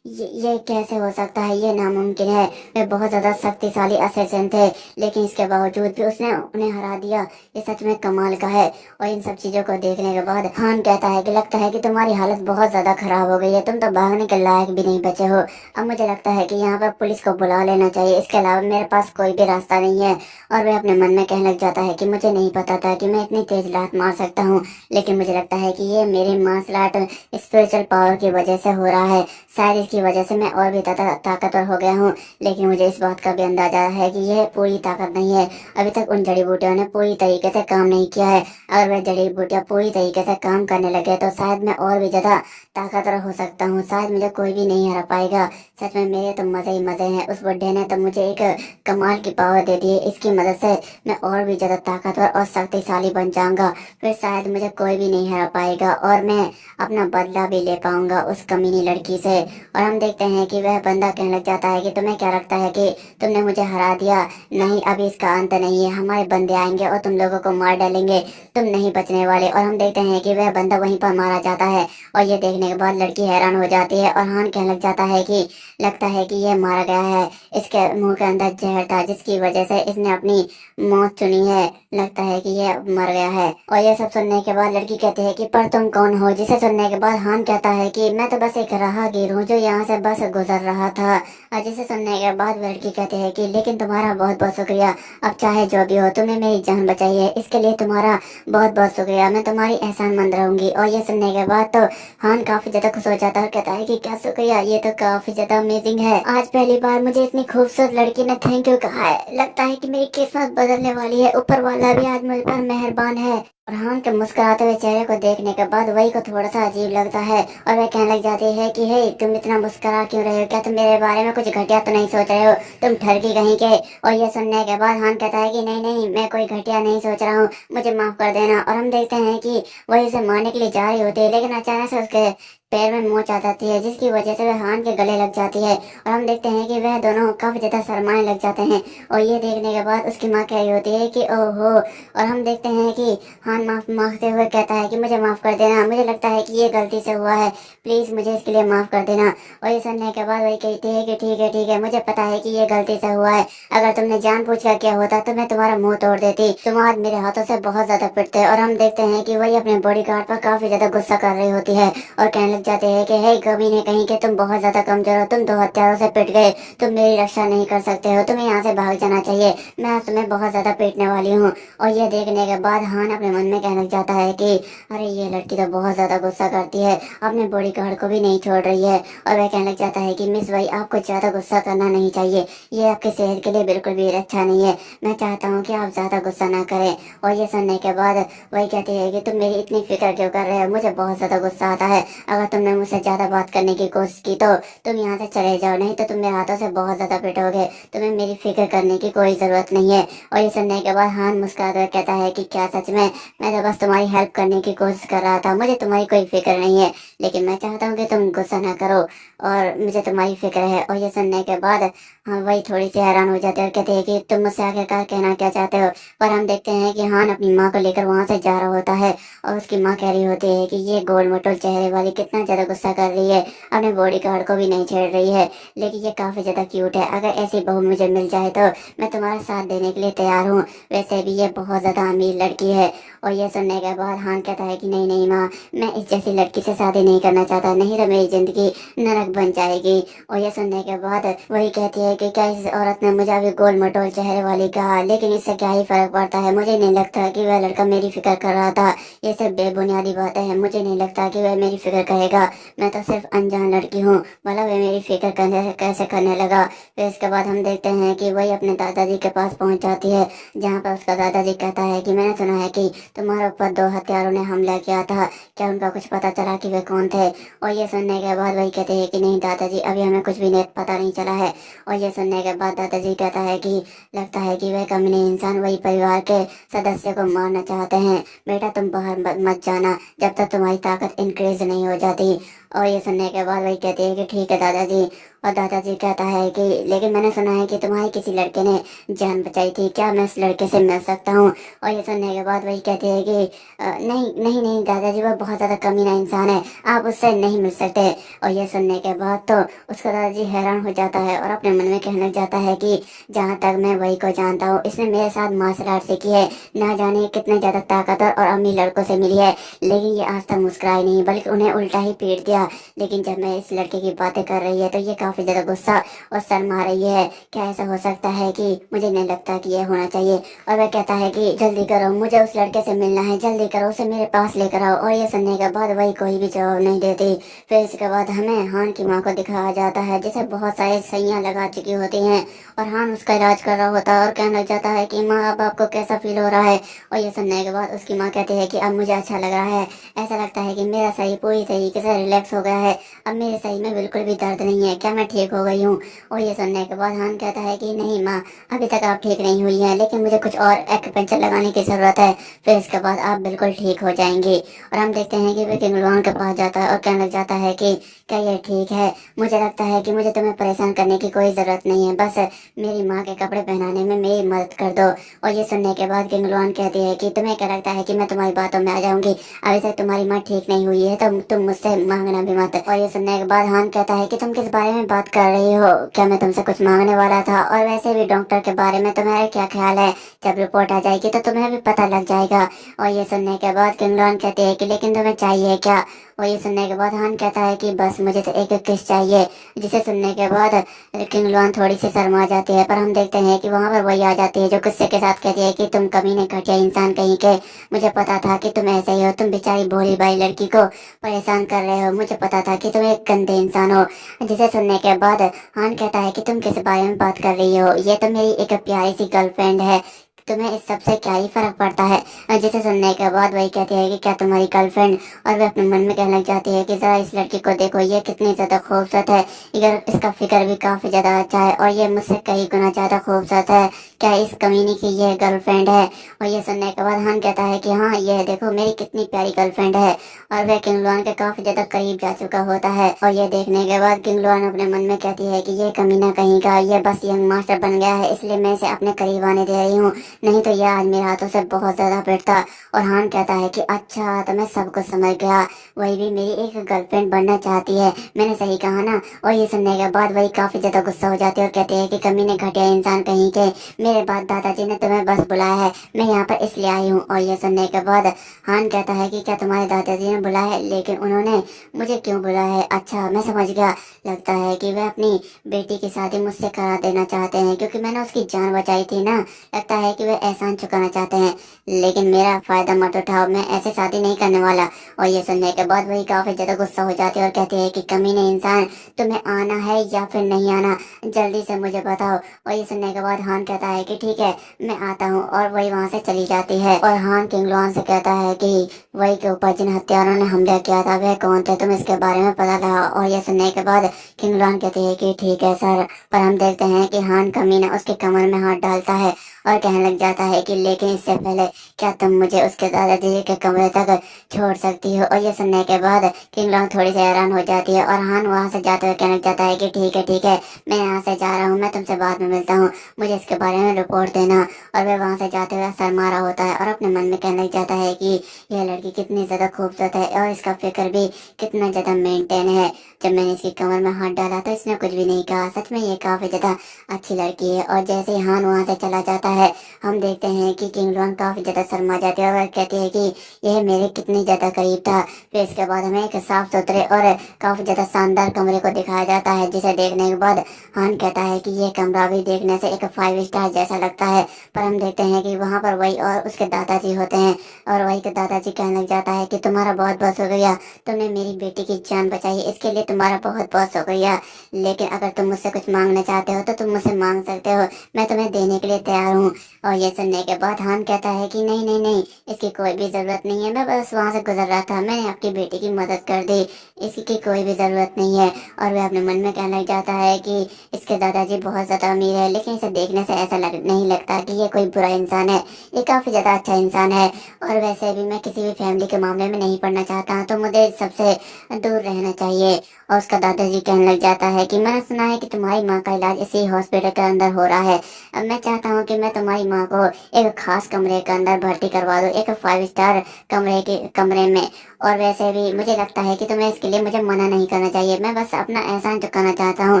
ये कैसे हो सकता है, ये नामुमकिन है। वे बहुत ज्यादा शक्तिशाली असैसिन थे, लेकिन इसके बावजूद भी उसने उन्हें हरा दिया, ये सच में कमाल का है। और इन सब चीजों को देखने के बाद हान कहता है कि लगता है कि तुम्हारी हालत बहुत ज्यादा खराब हो गई है, तुम तो भागने के लायक भी नहीं बचे हो। अब मुझे लगता है कि यहाँ पर पुलिस को बुला लेना चाहिए, इसके अलावा मेरे पास कोई भी रास्ता नहीं है। और वह अपने मन में कहने लग जाता है कि मुझे नहीं पता था कि मैं इतनी तेज लात मार सकता हूँ, लेकिन मुझे लगता है कि ये मेरी मार्शल आर्ट स्पिरिचुअल पावर की वजह से हो रहा है। शायद इसकी वजह से मैं और भी ताकतवर हो गया हूँ, लेकिन मुझे इस बात का भी अंदाजा है कि यह पूरी ताकत नहीं है। अभी तक उन जड़ी बूटियों ने पूरी तरीके से काम नहीं किया है। अगर वह जड़ी बूटियाँ पूरी तरीके से काम करने लगे तो शायद मैं और भी ज्यादा ताकतवर हो सकता हूँ, शायद मुझे कोई भी नहीं हरा पाएगा। सच में मेरे तो मजे ही मजे हैं। उस बुड्ढे ने तो मुझे एक कमाल की पावर दे दी है, इसकी मदद से मैं और भी ज्यादा ताकतवर और शक्तिशाली बन जाऊंगा, फिर शायद मुझे कोई भी नहीं हरा पाएगा और मैं अपना बदला भी ले पाऊंगा उस कमीनी लड़की से। और हम देखते हैं कि वह बंदा कहने लग जाता है कि तुम्हें क्या लगता है कि तुमने मुझे हरा दिया, नहीं अभी इसका अंत नहीं है, हमारे बंदे आएंगे और तुम लोगों को मार डालेंगे, तुम नहीं बचने वाले। और हम देखते हैं कि वह बंदा वहीं पर मारा जाता है। और ये देखने के बाद लड़की हैरान हो जाती है और हान कहने लग जाता है कि लगता है कि यह मारा गया है, इसके मुंह के अंदर जहर था जिसकी वजह से इसने अपनी मौत चुनी है, लगता है कि यह मर गया है। और ये सब सुनने के बाद लड़की कहती है कि पर तुम कौन हो, जिसे सुनने के बाद हान कहता है कि मैं तो बस एक राहगीर हूँ जो यहाँ से बस गुजर रहा था। और जिसे सुनने के बाद लड़की कहती है कि लेकिन तुम्हारा बहुत बहुत शुक्रिया, अब चाहे जो भी हो तुमने मेरी जान बचाई है, इसके लिए तुम्हारा बहुत बहुत शुक्रिया, मैं तुम्हारी एहसानमंद रहूंगी। और ये सुनने के बाद तो हान काफी ज्यादा खुश हो जाता है और कहता है कि क्या शुक्रिया, ये तो काफी ज्यादा अमेजिंग है, आज पहली बार मुझे इतनी खूबसूरत लड़की ने थैंक यू कहा है, लगता है कि मेरी किस्मत बदलने वाली है, ऊपर वाला भी आज मुझ पर मेहरबान है। और हान के मुस्कुराते हुए चेहरे को देखने के बाद वही को थोड़ा सा अजीब लगता है और वह कहने लग जाती है कि हे तुम इतना मुस्कुरा क्यों रहे हो, क्या तुम मेरे बारे में कुछ घटिया तो नहीं सोच रहे हो, तुम ठरकी कहीं के। और ये सुनने के बाद हान कहता है कि नहीं नहीं मैं कोई घटिया नहीं सोच रहा हूँ, मुझे माफ कर देना। और हम देखते हैं कि वही उसे मारने के लिए जा रही होती है, लेकिन अचानक से उसके पैर में मोच आ जाती है, जिसकी वजह से वह हान के गले लग जाती है। और हम देखते हैं कि वह दोनों काफी ज्यादा शर्माने लग जाते हैं। और ये देखने के बाद उसकी माँ कह रही होती है कि ओहो। और हम देखते हैं कि हान माफ मांगते हुए कहता है कि मुझे माफ कर देना, मुझे लगता है कि ये गलती से हुआ है, प्लीज मुझे इसके लिए माफ कर देना। और ये सुनने के बाद वही कहती है कि ठीक है मुझे पता है कि ये गलती से हुआ है, अगर तुमने जानबूझ कर किया होता तो मैं तुम्हारा मुंह तोड़ देती, तुम आज मेरे हाथों से बहुत ज्यादा पिटते। और हम देखते हैं कि वही अपने बॉडीगार्ड पर काफी ज्यादा गुस्सा कर रही होती है और कहने लग जाते हैं कि हे कमीने कहीं के, तुम बहुत ज्यादा कमजोर हो, तुम 2 हथियारों से पिट गए, तुम मेरी रक्षा नहीं कर सकते हो, तुम्हें यहाँ से भाग जाना चाहिए, मैं आज तुम्हें बहुत ज्यादा पीटने वाली हूँ। और ये देखने के बाद हान अपने मन में कहने लग जाता है कि अरे ये लड़की तो बहुत ज्यादा गुस्सा करती है, अपने बॉडीगार्ड को भी नहीं छोड़ रही है। और वह कहने लग जाता है कि मिस भाई आपको ज्यादा गुस्सा करना नहीं चाहिए, ये आपकी सेहत के लिए बिल्कुल भी अच्छा नहीं है, मैं चाहता हूँ कि आप ज्यादा गुस्सा ना करें। और ये सुनने के बाद वही कहती है कि तुम मेरी इतनी फिक्र क्यों कर रहे हो, मुझे बहुत ज्यादा गुस्सा आता है, अगर तुमने मुझसे ज्यादा बात करने की कोशिश की तो तुम यहाँ से चले जाओ, नहीं तो तुम मेरे हाथों से बहुत ज्यादा पिटोगे, तुम्हें मेरी फिक्र करने की कोई जरूरत नहीं है। और ये सुनने के बाद हान मुस्कुराते हुए कहता है कि क्या सच में, मैं तो बस तुम्हारी हेल्प करने की कोशिश कर रहा था, मुझे तुम्हारी कोई फिक्र नहीं है, लेकिन मैं चाहता हूँ कि तुम गुस्सा ना करो और मुझे तुम्हारी फिक्र है। और ये सुनने के बाद हाँ वही थोड़ी सी हैरान हो जाते हैं और कहते हैं कि तुम मुझसे आखिरकार कहना क्या चाहते हो। पर हम देखते हैं कि हान अपनी माँ को लेकर वहां से जा रहा होता है और उसकी माँ कह रही होती है कि ये गोल मटोल चेहरे वाली कितना ज्यादा गुस्सा कर रही है, अपने बॉडीगार्ड को भी नहीं छेड़ रही है, लेकिन ये काफी ज्यादा क्यूट है, अगर ऐसी बहू मुझे मिल जाए तो मैं तुम्हारा साथ देने के लिए तैयार हूँ, वैसे भी ये बहुत ज्यादा अमीर लड़की है। और ये सुनने के बाद हान कहता है कि नहीं नहीं माँ, मैं इस जैसी लड़की से शादी नहीं करना चाहता, नहीं तो मेरी जिंदगी नरक बन जाएगी। और ये सुनने के बाद वही कहती है कि क्या इस औरत ने मुझे अभी गोल मटोल चेहरे वाली कहा, लेकिन इससे क्या ही फर्क पड़ता है, मुझे नहीं लगता कि वह लड़का मेरी फिक्र कर रहा था, ये सब बेबुनियादी बातें हैं, मुझे नहीं लगता कि वह मेरी फिक्र करेगा। रहेगा, मैं तो सिर्फ अनजान लड़की हूँ, भला वे मेरी फिक्र करने कैसे करने लगा। फिर इसके बाद हम देखते हैं कि वही अपने दादाजी के पास पहुंच जाती है, जहाँ पर उसका दादाजी कहता है कि मैंने सुना है कि तुम्हारे ऊपर 2 हत्यारों ने हमला किया था, क्या उनका कुछ पता चला कि वे कौन थे। और ये सुनने के बाद वही कहते हैं कि नहीं दादाजी, अभी हमें कुछ भी नहीं पता नहीं चला है। और ये सुनने के बाद दादाजी कहता है कि लगता है कि वे कमीने इंसान वही परिवार के सदस्य को मारना चाहते हैं। बेटा तुम बाहर मत जाना जब तक तुम्हारी ताकत इंक्रीज नहीं हो जाती। और ये सुनने के बाद वही कहती है कि ठीक है दादाजी। और दादाजी कहता है कि लेकिन मैंने सुना है कि तुम्हारे किसी लड़के ने जान बचाई थी, क्या मैं उस लड़के से मिल सकता हूँ। और ये सुनने के बाद वही कहती है कि नहीं नहीं नहीं दादाजी, वह बहुत ज़्यादा कमीना इंसान है, आप उससे नहीं मिल सकते। और ये सुनने के बाद तो उसका दादाजी हैरान हो जाता है और अपने मन में कहने लग जाता है कि जहाँ तक मैं वही को जानता हूँ, इसने मेरे साथ मार्शल आर्ट सीखी है, ना जाने कितने ज़्यादा ताकतवर और अमीर लड़कों से मिली है, लेकिन ये आज तक मुस्कुराई नहीं बल्कि उन्हें उल्टा ही पीट दिया। लेकिन जब मैं इस लड़के की बातें कर रही है तो ये काफी ज्यादा गुस्सा और शर्मा रही है। क्या ऐसा हो सकता है कि मुझे नहीं लगता कि ये होना चाहिए। और वह कहता है कि जल्दी करो, मुझे उस लड़के से मिलना है, जल्दी करो, उसे मेरे पास लेकर आओ। और ये सुनने के बाद वही कोई भी जवाब नहीं देती। फिर इसके बाद हमें हान की माँ को दिखाया जाता है, जिसे बहुत सारी सुइयां लगा चुकी होती हैं और हान उसका इलाज कर रहा होता है और कहने लग जाता है कि माँ अब आपको कैसा फील हो रहा है। और ये सुनने के बाद उसकी माँ कहती है कि अब मुझे अच्छा लग रहा है, ऐसा लगता है कि मेरा शरीर पूरी तरीके से रिलैक्स हो गया है, अब मेरे शरीर में बिल्कुल भी दर्द नहीं है, क्या मैं ठीक हो गई हूँ। और ये सुनने के बाद हान कहता है कि नहीं माँ, अभी तक आप ठीक नहीं हुई हैं, लेकिन मुझे कुछ और एक्यूपंक्चर लगाने की जरूरत है, फिर इसके बाद आप बिल्कुल ठीक हो जाएंगी। और हम देखते हैं कि वे किंगलुआन के पास जाता है और कहने लग जाता है कि क्या ये ठीक है, मुझे लगता है कि मुझे तुम्हें परेशान करने की कोई जरूरत नहीं है, बस मेरी माँ के कपड़े पहनाने में मेरी मदद कर दो। और ये सुनने के बाद किंगलुआन कहती है कि तुम्हें क्या लगता है कि मैं तुम्हारी बातों में आ जाऊंगी, अभी तक तुम्हारी माँ ठीक नहीं हुई है तो तुम मुझसे मांगना भी मत। और ये सुनने के बाद हान कहता है कि तुम किस बारे में बात कर रही हो, क्या मैं तुमसे कुछ मांगने वाला था, और वैसे भी डॉक्टर के बारे में तुम्हारा क्या ख्याल है, जब रिपोर्ट आ जाएगी तो तुम्हें भी पता लग जाएगा। और ये सुनने के बाद किंगलुआन कहती है कि लेकिन तुम्हें चाहिए क्या। और ये सुनने के बाद हान कहता है कि बस मुझे तो एक किस चाहिए, जिसे सुनने के बाद किंगलुआन थोड़ी सी शर्मा जाती है। पर हम देखते हैं कि वहां पर वही आ जाती है जो गुस्से के साथ कहती है कि तुम कमीने घटिया इंसान कहीं के, मुझे पता था कि तुम ऐसे ही हो, तुम बेचारी भोली भाई लड़की को परेशान कर रहे हो, मुझे पता था कि तुम एक गंदे इंसान हो। जिसे सुनने के बाद हान कहता है कि तुम किस बारे में बात कर रही हो, ये तो मेरी एक प्यारी सी गर्लफ्रेंड है, तुम्हें इस सब से क्या ही फर्क पड़ता है। जिसे सुनने के बाद वही कहती है कि क्या तुम्हारी गर्लफ्रेंड। और वे अपने मन में कहने लग जाती है कि जरा इस लड़की को देखो, ये कितनी ज्यादा खूबसूरत है, इधर इसका फिगर भी काफी ज्यादा अच्छा है और ये मुझसे कई गुना ज्यादा खूबसूरत है, क्या इस कमीनी की ये गर्लफ्रेंड है। और ये सुनने के बाद हान कहता है कि हाँ ये देखो मेरी कितनी प्यारी गर्लफ्रेंड है। और वह किंगलुआन के काफी ज्यादा करीब जा चुका होता है। और ये देखने के बाद किंगलुआन अपने मन में कहती है कि ये कमीना कहीं का, ये बस यंग मास्टर बन गया है, इसलिए मैं इसे अपने करीब आने दे रही हूँ, नहीं तो यह आज मेरे हाथों से बहुत ज्यादा पिटता। और हान कहता है कि अच्छा तो मैं सब कुछ समझ गया, वही भी मेरी एक गर्लफ्रेंड बनना चाहती है, मैंने सही कहा ना। और ये सुनने के बाद वही काफी ज्यादा गुस्सा हो जाती है और कहती है कि कमीने घटिया इंसान कहीं के, मेरे बाद दादाजी ने तुम्हें बस बुलाया है, मैं यहाँ पर इसलिए आई हूँ। और ये सुनने के बाद हान कहता है कि क्या तुम्हारे दादाजी ने बुलाया है, लेकिन उन्होंने मुझे क्यों बुलाया है, अच्छा मैं समझ गया, लगता है कि वे अपनी बेटी की शादी मुझसे करा देना चाहते हैं, क्योंकि मैंने उसकी जान बचाई थी ना, लगता है कि वे एहसान चुकाना चाहते हैं, लेकिन मेरा फायदा मत उठाओ, मैं ऐसे शादी नहीं करने वाला। और ये सुनने के बाद वही काफी ज्यादा गुस्सा हो जाती है और कहती है कि कमीने इंसान, तुम्हें आना है या फिर नहीं आना, जल्दी से मुझे बताओ। और ये सुनने के बाद हान कहता है कि ठीक है मैं आता हूँ, और वही वहाँ से चली जाती है। और हान किंगलुआन से कहता है कि वही के ऊपर जिन हत्यारों ने हमला किया था वह कौन थे, तुम इसके बारे में पता लगा। और ये सुनने के बाद किंगलुआन कहती है कि ठीक है सर। पर हम देखते हैं कि हान कमीना उसके कमर में हाथ डालता है और कहने लग जाता है कि लेकिन इससे पहले क्या तुम मुझे उसके दादाजी के कमरे तक छोड़ सकती हो। और ये सुनने के बाद किंगलुआन थोड़ी सी हैरान हो जाती है और हान वहाँ से जाते हुए कहने लग जाता है कि ठीक है मैं यहाँ से जा रहा हूँ, मैं तुमसे बाद में मिलता हूँ, मुझे इसके बारे में रिपोर्ट देना। और वह वहाँ से जाते हुए शर्मा रहा होता है और अपने मन में कहने लग जाता है कि यह लड़की कितनी ज्यादा खूबसूरत है और इसका फिक्र भी कितना ज्यादा मेंटेन है, जब मैंने इसकी कमर में हाथ डाला तो इसने कुछ भी नहीं कहा, सच में ये काफी ज्यादा अच्छी लड़की है। और जैसे ही हान वहाँ से चला जाता है। हम देखते हैं कि किंग लॉन काफी ज्यादा शर्मा जाती है और कहती है कि यह मेरे कितनी ज्यादा करीब था। फिर इसके बाद हमें एक साफ सुथरे और काफी ज्यादा शानदार कमरे को दिखाया जाता है, जिसे देखने के बाद हान कहता है कि यह कमरा भी देखने से एक 5 स्टार जैसा लगता है। पर हम देखते हैं कि वहाँ पर वही और उसके दादाजी होते हैं और वही के दादाजी कहने लग जाता है कि तुम्हारा बहुत बहुत शुक्रिया, तुमने मेरी बेटी की जान बचाई, इसके लिए तुम्हारा बहुत बहुत शुक्रिया। लेकिन अगर तुम मुझसे कुछ मांगना चाहते हो तो तुम मुझसे मांग सकते हो, मैं तुम्हें देने के लिए तैयार हूँ। और ये सुनने के बाद हान कहता है कि नहीं नहीं नहीं, इसकी कोई भी जरूरत नहीं है, मैं बस वहाँ से गुजर रहा था, मैंने आपकी बेटी की मदद कर दी, इसकी कोई भी जरूरत नहीं है। और वह अपने मन में कहने लग जाता है कि इसके दादाजी बहुत ज्यादा अमीर है, लेकिन इसे देखने से ऐसा नहीं लगता कि ये कोई बुरा इंसान है, ये काफी ज्यादा अच्छा इंसान है। और वैसे भी मैं किसी भी फैमिली के मामले में नहीं पड़ना चाहता, तो मुझे सबसे दूर रहना चाहिए। और उसका दादाजी कहने लग जाता है कि मैंने सुना है कि तुम्हारी माँ का इलाज इसी हॉस्पिटल के अंदर हो रहा है, अब मैं चाहता हूँ कि मैं तुम्हारी माँ को एक खास कमरे के अंदर भर्ती करवा दूँ, एक 5 स्टार कमरे में। और वैसे भी मुझे लगता है कि तुम्हें इसके लिए मुझे मना नहीं करना चाहिए, मैं बस अपना एहसान चुकाना चाहता हूँ,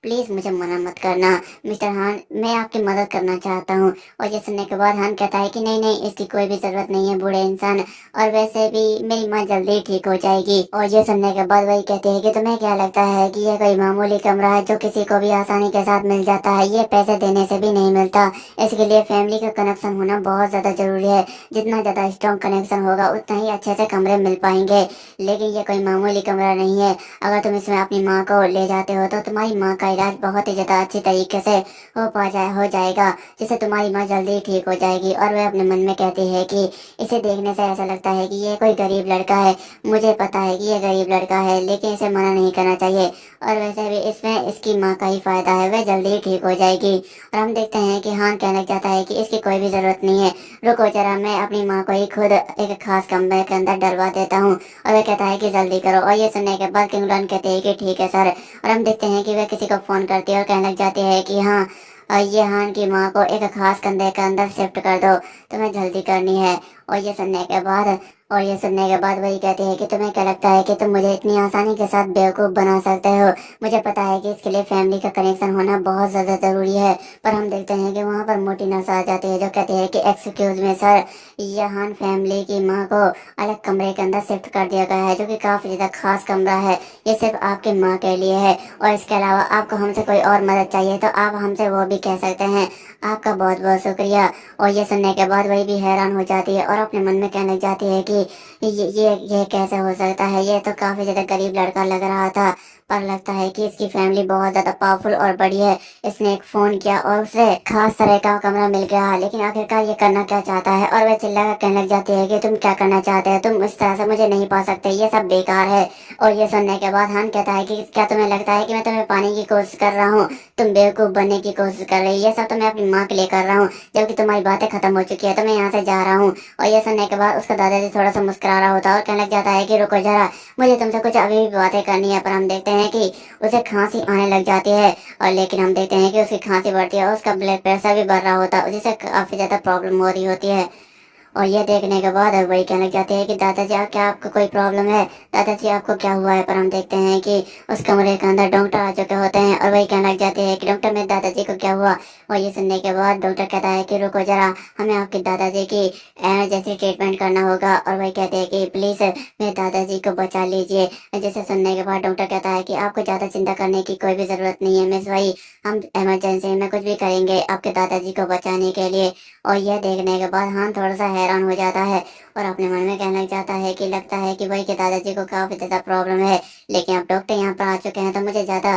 प्लीज मुझे मना मत करना मिस्टर हान, मैं आपकी मदद करना चाहता हूँ। और ये सुनने के बाद हान कहता है कि नहीं नहीं, इसकी कोई भी जरूरत नहीं है बूढ़े इंसान, और वैसे भी मेरी माँ जल्दी ठीक हो जाएगी। और ये सुनने के बाद वही कहती है कि तुम्हें क्या लगता है कि यह कोई मामूली कमरा है जो किसी को भी आसानी के साथ मिल जाता है, ये पैसे देने से भी नहीं मिलता, इसके लिए फैमिली का कनेक्शन होना बहुत ज्यादा जरूरी है, जितना ज्यादा स्ट्रॉन्ग कनेक्शन होगा उतना ही अच्छे से कमरे मिल पाएंगे। लेकिन ये कोई मामूली कमरा नहीं है, अगर तुम इसमें अपनी माँ को ले जाते हो तो तुम्हारी माँ का इलाज बहुत ही ज्यादा अच्छी तरीके से हो जाएगा, जिससे तुम्हारी माँ जल्दी ठीक हो जाएगी। और वह अपने मन में कहती है कि इसे देखने से ऐसा लगता है कि ये कोई गरीब लड़का है, मुझे पता है कि ये गरीब लड़का है, लेकिन इसे मना नहीं करना चाहिए, और वैसे भी इसमें इसकी माँ का ही फायदा है, वह जल्दी ही ठीक हो जाएगी। और हम देखते हैं कि हान कहने लग जाता है कि इसकी कोई भी जरूरत नहीं है, रुको जरा, मैं अपनी माँ को ही खुद एक खास कमरे के अंदर डलवा देता हूँ। और वह कहता है कि जल्दी करो। और ये सुनने के बाद किंगडन कहते हैं कि ठीक है सर। और हम देखते हैं कि वह किसी को फोन करती है और कहने लग जाती है कि हाँ, ये हान की माँ को एक खास कंधे के अंदर शिफ्ट कर दो, तुम्हें जल्दी करनी है। और ये सुनने के बाद वही कहती है कि तुम्हें क्या लगता है कि तुम मुझे इतनी आसानी के साथ बेवकूफ़ बना सकते हो, मुझे पता है कि इसके लिए फैमिली का कनेक्शन होना बहुत ज़्यादा ज़रूरी है। पर हम देखते हैं कि वहाँ पर मोटी नर्स आ जाती है जो कहती है कि एक्सक्यूज में सर, यहाँ फैमिली की माँ को अलग कमरे के अंदर शिफ्ट कर दिया गया है, जो कि काफ़ी ज़्यादा खास कमरा है, ये सिर्फ आपकी माँ के लिए है, और इसके अलावा आपको हमसे कोई और मदद चाहिए तो आप हमसे वो भी कह सकते हैं, आपका बहुत बहुत शुक्रिया। और ये सुनने के बाद वही भी हैरान हो जाती है और अपने मन में कहने लग जाती है कि ये कैसे हो सकता है, ये तो काफी ज्यादा गरीब लड़का लग रहा था, पर लगता है कि इसकी फैमिली बहुत ज्यादा पावरफुल और बड़ी है, इसने एक फोन किया और उसे खास तरह का कमरा मिल गया, लेकिन आखिरकार ये करना क्या चाहता है। और वह चिल्लाकर कहने लग जाती है कि तुम क्या करना चाहते हो, तुम इस तरह से मुझे नहीं पा सकते, ये सब बेकार है। और ये सुनने के बाद हान कहता है कि क्या तुम्हें लगता है कि मैं तुम्हें पाने की कोशिश कर रहा हूँ, तुम बेवकूफ बनने की कोशिश कर रही, ये सब तो मैं अपनी माँ के लिए कर रहा हूँ, जबकि तुम्हारी बातें खत्म हो चुकी है, तो मैं यहाँ से जा रहा हूँ। और ये सुनने के बाद उसका दादाजी थोड़ा सा मुस्कुरा रहा होता है और कहने लग जाता है कि रुको जरा, मुझे तुमसे कुछ अभी भी बातें करनी है। पर हम देखते हैं कि उसे खांसी आने लग जाती है, और लेकिन हम देखते हैं कि उसकी खांसी बढ़ती है और उसका ब्लड प्रेशर भी बढ़ रहा होता है, जिससे काफी ज्यादा प्रॉब्लम हो रही होती है। और ये देखने के बाद वही कहने लग जाते हैं कि दादाजी क्या आपको कोई प्रॉब्लम है, दादाजी आपको क्या हुआ है। पर हम देखते हैं कि उस कमरे के अंदर डॉक्टर आ चुके होते हैं और वही कहने लग जाते हैं कि डॉक्टर मेरे दादाजी को क्या हुआ। और ये सुनने के बाद डॉक्टर कहता है कि रुको जरा, हमें आपके दादाजी की इमरजेंसी ट्रीटमेंट करना होगा। और वही कहते हैं कि प्लीज मेरे दादाजी को बचा लीजिए। जिसे सुनने के बाद डॉक्टर कहता है कि आपको ज्यादा चिंता करने की कोई भी जरूरत नहीं है मिस वही, हम इमरजेंसी में कुछ भी करेंगे आपके दादाजी को बचाने के लिए। और यह देखने के बाद हाँ थोड़ा सा हैरान हो जाता है और अपने मन में कहने लग जाता है कि लगता है कि वही के दादाजी को काफी ज्यादा प्रॉब्लम है, लेकिन अब डॉक्टर यहाँ पर आ चुके हैं तो मुझे ज्यादा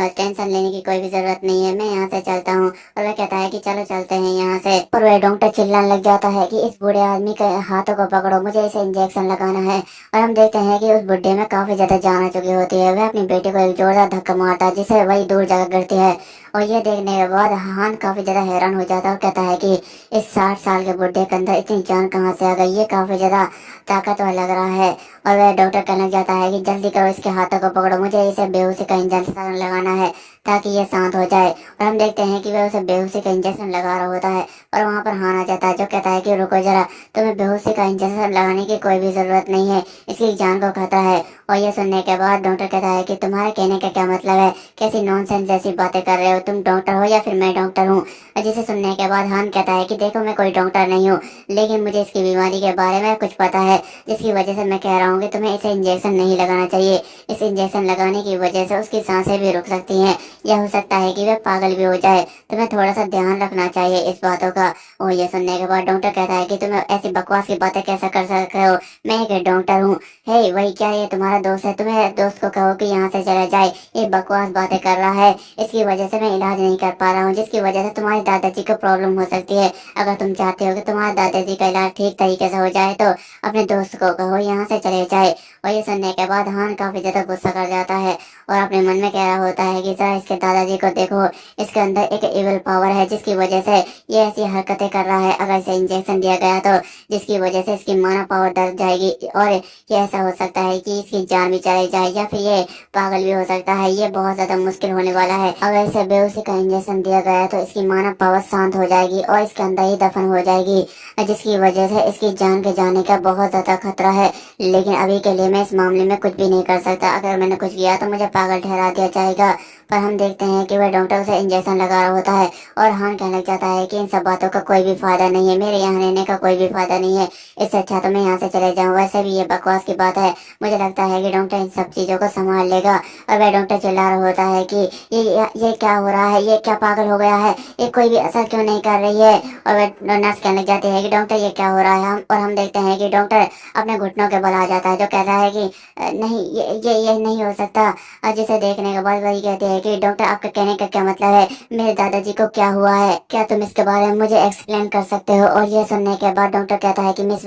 टेंशन लेने की कोई भी जरूरत नहीं है, मैं यहाँ से चलता हूँ। और वह कहता है कि चलो चलते हैं यहाँ से। और वह डॉक्टर चिल्लाने लग जाता है कि इस बूढ़े आदमी के हाथों को पकड़ो, मुझे इसे इंजेक्शन लगाना है। और हम देखते हैं कि उस बुढ़े में काफी ज्यादा जान आ चुकी होती है, वह अपनी बेटी को एक जोरदार धक्का मारता है जिससे वही दूर जगह गिरती है। और ये देखने के बाद हान काफी ज्यादा हैरान हो जाता है और कहता है कि इस 60 साल के बुढ़े के अंदर इतनी जान कहाँ से आ गई, ये काफी ज्यादा ताकतवर लग रहा है। और वह डॉक्टर कहने लग जाता है कि जल्दी करो, इसके हाथों को पकड़ो, मुझे इसे बेहोशी का इंजेक्शन लगाना है ताकि ये शांत हो जाए। और हम देखते हैं कि वह उसे बेहोशी का इंजेक्शन लगा रहा होता है और वहाँ पर हान आ जाता है, जो कहता है कि रुको जरा, तुम्हें बेहोशी का इंजेक्शन लगाने की कोई भी जरूरत नहीं है, इसकी जान को खतरा है। और ये सुनने के बाद डॉक्टर कहता है कि तुम्हारे कहने का क्या मतलब है, कैसी नॉनसेंस जैसी बातें कर रहे हो, तुम डॉक्टर हो या फिर मैं डॉक्टर हूँ। जिसे सुनने के बाद हान कहता है कि देखो मैं कोई डॉक्टर नहीं हूँ, लेकिन मुझे इसकी बीमारी के बारे में कुछ पता है, जिसकी वजह से मैं कह रहा हूँ कि तुम्हें इसे इंजेक्शन नहीं लगाना चाहिए। इस इंजेक्शन लगाने की वजह से उसकी सांसें भी रुक सकती हैं, या हो सकता है कि वह पागल भी हो जाए। तुम्हें थोड़ा सा ध्यान रखना चाहिए इस बातों का। और ये सुनने के बाद डॉक्टर कहता है कि तुम ऐसी बकवास की बातें कैसे कर सकते हो, मैं एक डॉक्टर हूँ। हे वही, क्या ये तुम्हारा दोस्त है? तुम्हें दोस्त को कहो कि यहाँ से चले जाए, ये बकवास बातें कर रहा है, इसकी वजह से मैं इलाज नहीं कर पा रहा हूँ, जिसकी वजह से तुम्हारी दादाजी को प्रॉब्लम हो सकती है। अगर तुम चाहते हो कि तुम्हारे दादाजी का इलाज ठीक तरीके से हो जाए तो अपने दोस्त को कहो यहाँ से चले जाए। और ये सुनने के बाद हान काफी ज्यादा गुस्सा कर जाता है और अपने मन में कह रहा होता है कि जरा इसके दादाजी को देखो, इसके अंदर एक इविल पावर है, जिसकी वजह से ये ऐसी हरकतें कर रहा है। अगर इसे इंजेक्शन दिया गया तो जिसकी वजह से इसकी मानव पावर डर जाएगी और ये ऐसा हो सकता है कि इसकी जान भी चली जाए या फिर ये पागल भी हो सकता है। ये बहुत ज्यादा मुश्किल होने वाला है। अगर इसे बेहोशी का इंजेक्शन दिया गया तो इसकी मानव पावर शांत हो जाएगी और इसके अंदर ही दफन हो जाएगी, जिसकी वजह से इसकी जान के जाने का बहुत ज्यादा खतरा है। लेकिन अभी के लिए मैं इस मामले में कुछ भी नहीं कर सकता। अगर मैंने कुछ किया तो मुझे पागल ठहरा दिया जाएगा। पर हम देखते हैं कि वह डॉक्टर उसे इंजेक्शन लगा रहा होता है और हान कहने लग जाता है कि इन सब बातों का कोई भी फायदा नहीं है, मेरे यहाँ रहने का कोई भी फायदा नहीं है, इससे अच्छा तो मैं यहाँ से चले जाऊँ। वैसे भी ये बकवास की बात है, मुझे लगता है कि डॉक्टर इन सब चीजों को संभाल लेगा। और वह डॉक्टर चिल्ला रहा होता है कि ये क्या हो रहा है, ये क्या पागल हो गया है, ये कोई भी असर क्यों नहीं कर रही है। और वह नर्स कहने लग जाती है कि डॉक्टर ये क्या हो रहा है। और हम देखते हैं कि डॉक्टर अपने घुटनों के बल आ जाता है, जो कहता है कि नहीं, ये नहीं हो सकता। और जिसे देखने के बाद वही कहते हैं कि डॉक्टर आपका कहने का क्या मतलब है, मेरे दादाजी को क्या हुआ है, क्या तुम इसके बारे में मुझे एक्सप्लेन कर सकते हो। और ये सुनने के बाद डॉक्टर कहता है कि मिस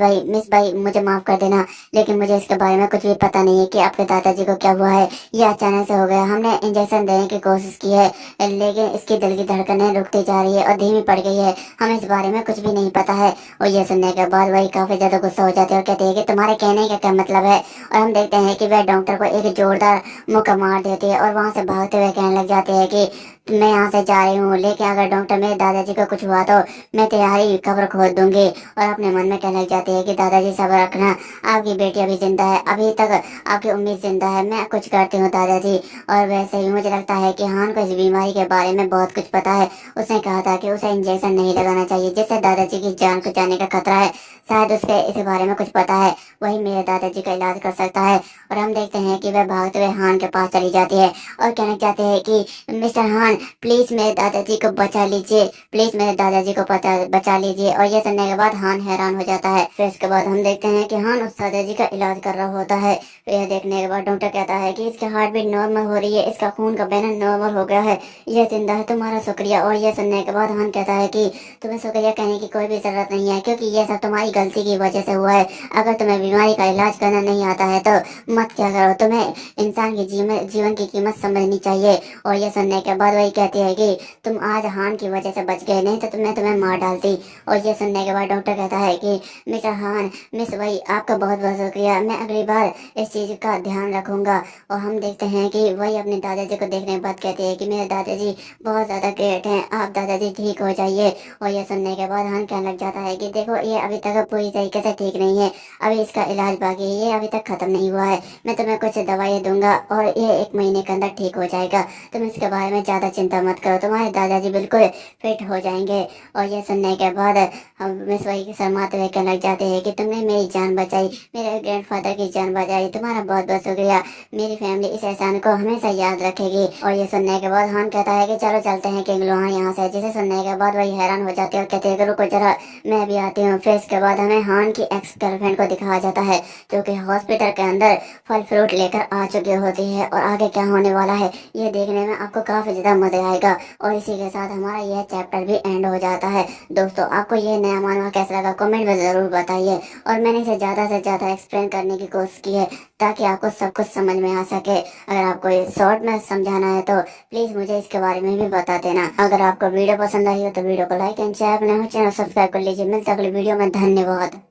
भाई मुझे माफ कर देना, लेकिन मुझे इसके बारे में कुछ भी पता नहीं है कि आपके दादाजी को क्या हुआ है, ये अचानक से हो गया। हमने इंजेक्शन देने की कोशिश की है, लेकिन इसकी दिल की धड़कनें रुकती जा रही है और धीमी पड़ गई है, हमें इस बारे में कुछ भी नहीं पता है। और ये सुनने के बाद वही काफी ज्यादा गुस्सा हो जाती है और कहती है कि तुम्हारे कहने का क्या मतलब है। और हम देखते हैं कि वह डॉक्टर को एक जोरदार मुक्का मार देती है और वहां से भागते हुए कहने लग जाते हैं कि मैं यहाँ से जा रही हूँ, लेकिन अगर डॉक्टर मेरे दादाजी को कुछ हुआ तो मैं तुम्हारी कब्र खोद दूंगी। और अपने मन में कहने लग जाती है कि दादाजी सब्र रखना, आपकी बेटी अभी जिंदा है, अभी तक आपकी उम्मीद जिंदा है, मैं कुछ करती हूँ दादाजी। और वैसे ही मुझे लगता है कि हान को इस बीमारी के बारे में बहुत कुछ पता है। उसने कहा था कि उसे इंजेक्शन नहीं लगाना चाहिए, जिससे दादाजी की जान को जाने का खतरा है, शायद उसके इस बारे में कुछ पता है, वही मेरे दादाजी का इलाज कर सकता है। और हम देखते हैं कि वह भागते हुए हान के पास चली जाती है और कहना चाहते हैं कि मिस्टर हान प्लीज मेरे दादाजी को बचा लीजिए, प्लीज मेरे दादाजी को बचा लीजिए। और ये सुनने के बाद हान हैरान हो जाता है। फिर इसके बाद हम देखते हैं कि हान उस दादाजी का इलाज कर रहा होता है। फिर यह देखने के बाद डॉक्टर कहता है कि इसकी हार्ट बीट नॉर्मल हो रही है, इसका खून का बहना नॉर्मल हो गया है, यह जिंदा है, तुम्हारा शुक्रिया। और यह सुनने के बाद हान कहता है कि तुम्हें शुक्रिया कहने की कोई भी जरूरत नहीं है, क्योंकि ये सब तुम्हारी गलती की वजह से हुआ है। अगर तुम्हें बीमारी का इलाज करना नहीं आता है तो मत क्या करो, तुम्हें इंसान के जीवन की कीमत समझनी चाहिए। और ये सुनने के बाद वही कहती है कि तुम आज हान की वजह से बच गए, नहीं तो तुम्हें मार डालती। और ये सुनने के बाद डॉक्टर कहता है कि मिस्टर हान, मिस वही, आपका बहुत बहुत शुक्रिया, मैं अगली बार इस चीज का ध्यान रखूंगा। और हम देखते हैं कि वही अपने दादाजी को देखने के बाद कहती है कि मेरे दादाजी बहुत ज्यादा ग्रेट हैं, आप दादाजी ठीक हो जाइए। और ये सुनने के बाद हान कहने लग जाता है कि देखो ये अभी तक पूरी तरीके से ठीक नहीं है, अभी इसका इलाज बाकी है, ये अभी तक खत्म नहीं हुआ है, मैं तुम्हें कुछ दवाई दूंगा और ये 1 महीने के अंदर ठीक हो जाएगा, तुम इसके बारे में ज्यादा चिंता मत करो, तुम्हारे दादाजी बिल्कुल फिट हो जाएंगे। और ये सुनने के बाद हम मिस वही शर्माते हुए कहने लग जाते हैं कि तुमने मेरी जान बचाई, मेरे ग्रैंडफादर की जान बचाई, तुम्हारा बहुत बहुत शुक्रिया, मेरी फैमिली इस एहसान को हमेशा याद रखेगी। और ये सुनने के बाद हान कहता है कि चलो चलते हैं किंगलोहान यहाँ से। जिसे सुनने के बाद वही हैरान हो जाते हैं और कहते हैं कि रुको जरा, मैं भी आती हूँ। फिर इसके बाद हमें हान की एक्स गर्लफ्रेंड को दिखाया जाता है, जो कि हॉस्पिटल के अंदर फल फ्रूट लेकर आ चुकी होती है। और आगे क्या होने वाला है ये देखने में आपको काफी ज्यादा मजा आएगा। और इसी के साथ हमारा यह चैप्टर भी एंड हो जाता है। दोस्तों आपको यह नया मानवा कैसा लगा कमेंट में जरूर बताइए। और मैंने इसे ज्यादा से ज्यादा एक्सप्लेन करने की कोशिश की है ताकि आपको सब कुछ समझ में आ सके। अगर आपको ये शॉर्ट में समझाना है तो प्लीज मुझे इसके बारे में भी बता देना। अगर आपको वीडियो पसंद आई हो तो वीडियो को लाइक एंड शेयर, अपने चैनल सब्सक्राइब कर लीजिए। मिलते अगली वीडियो में, धन्यवाद।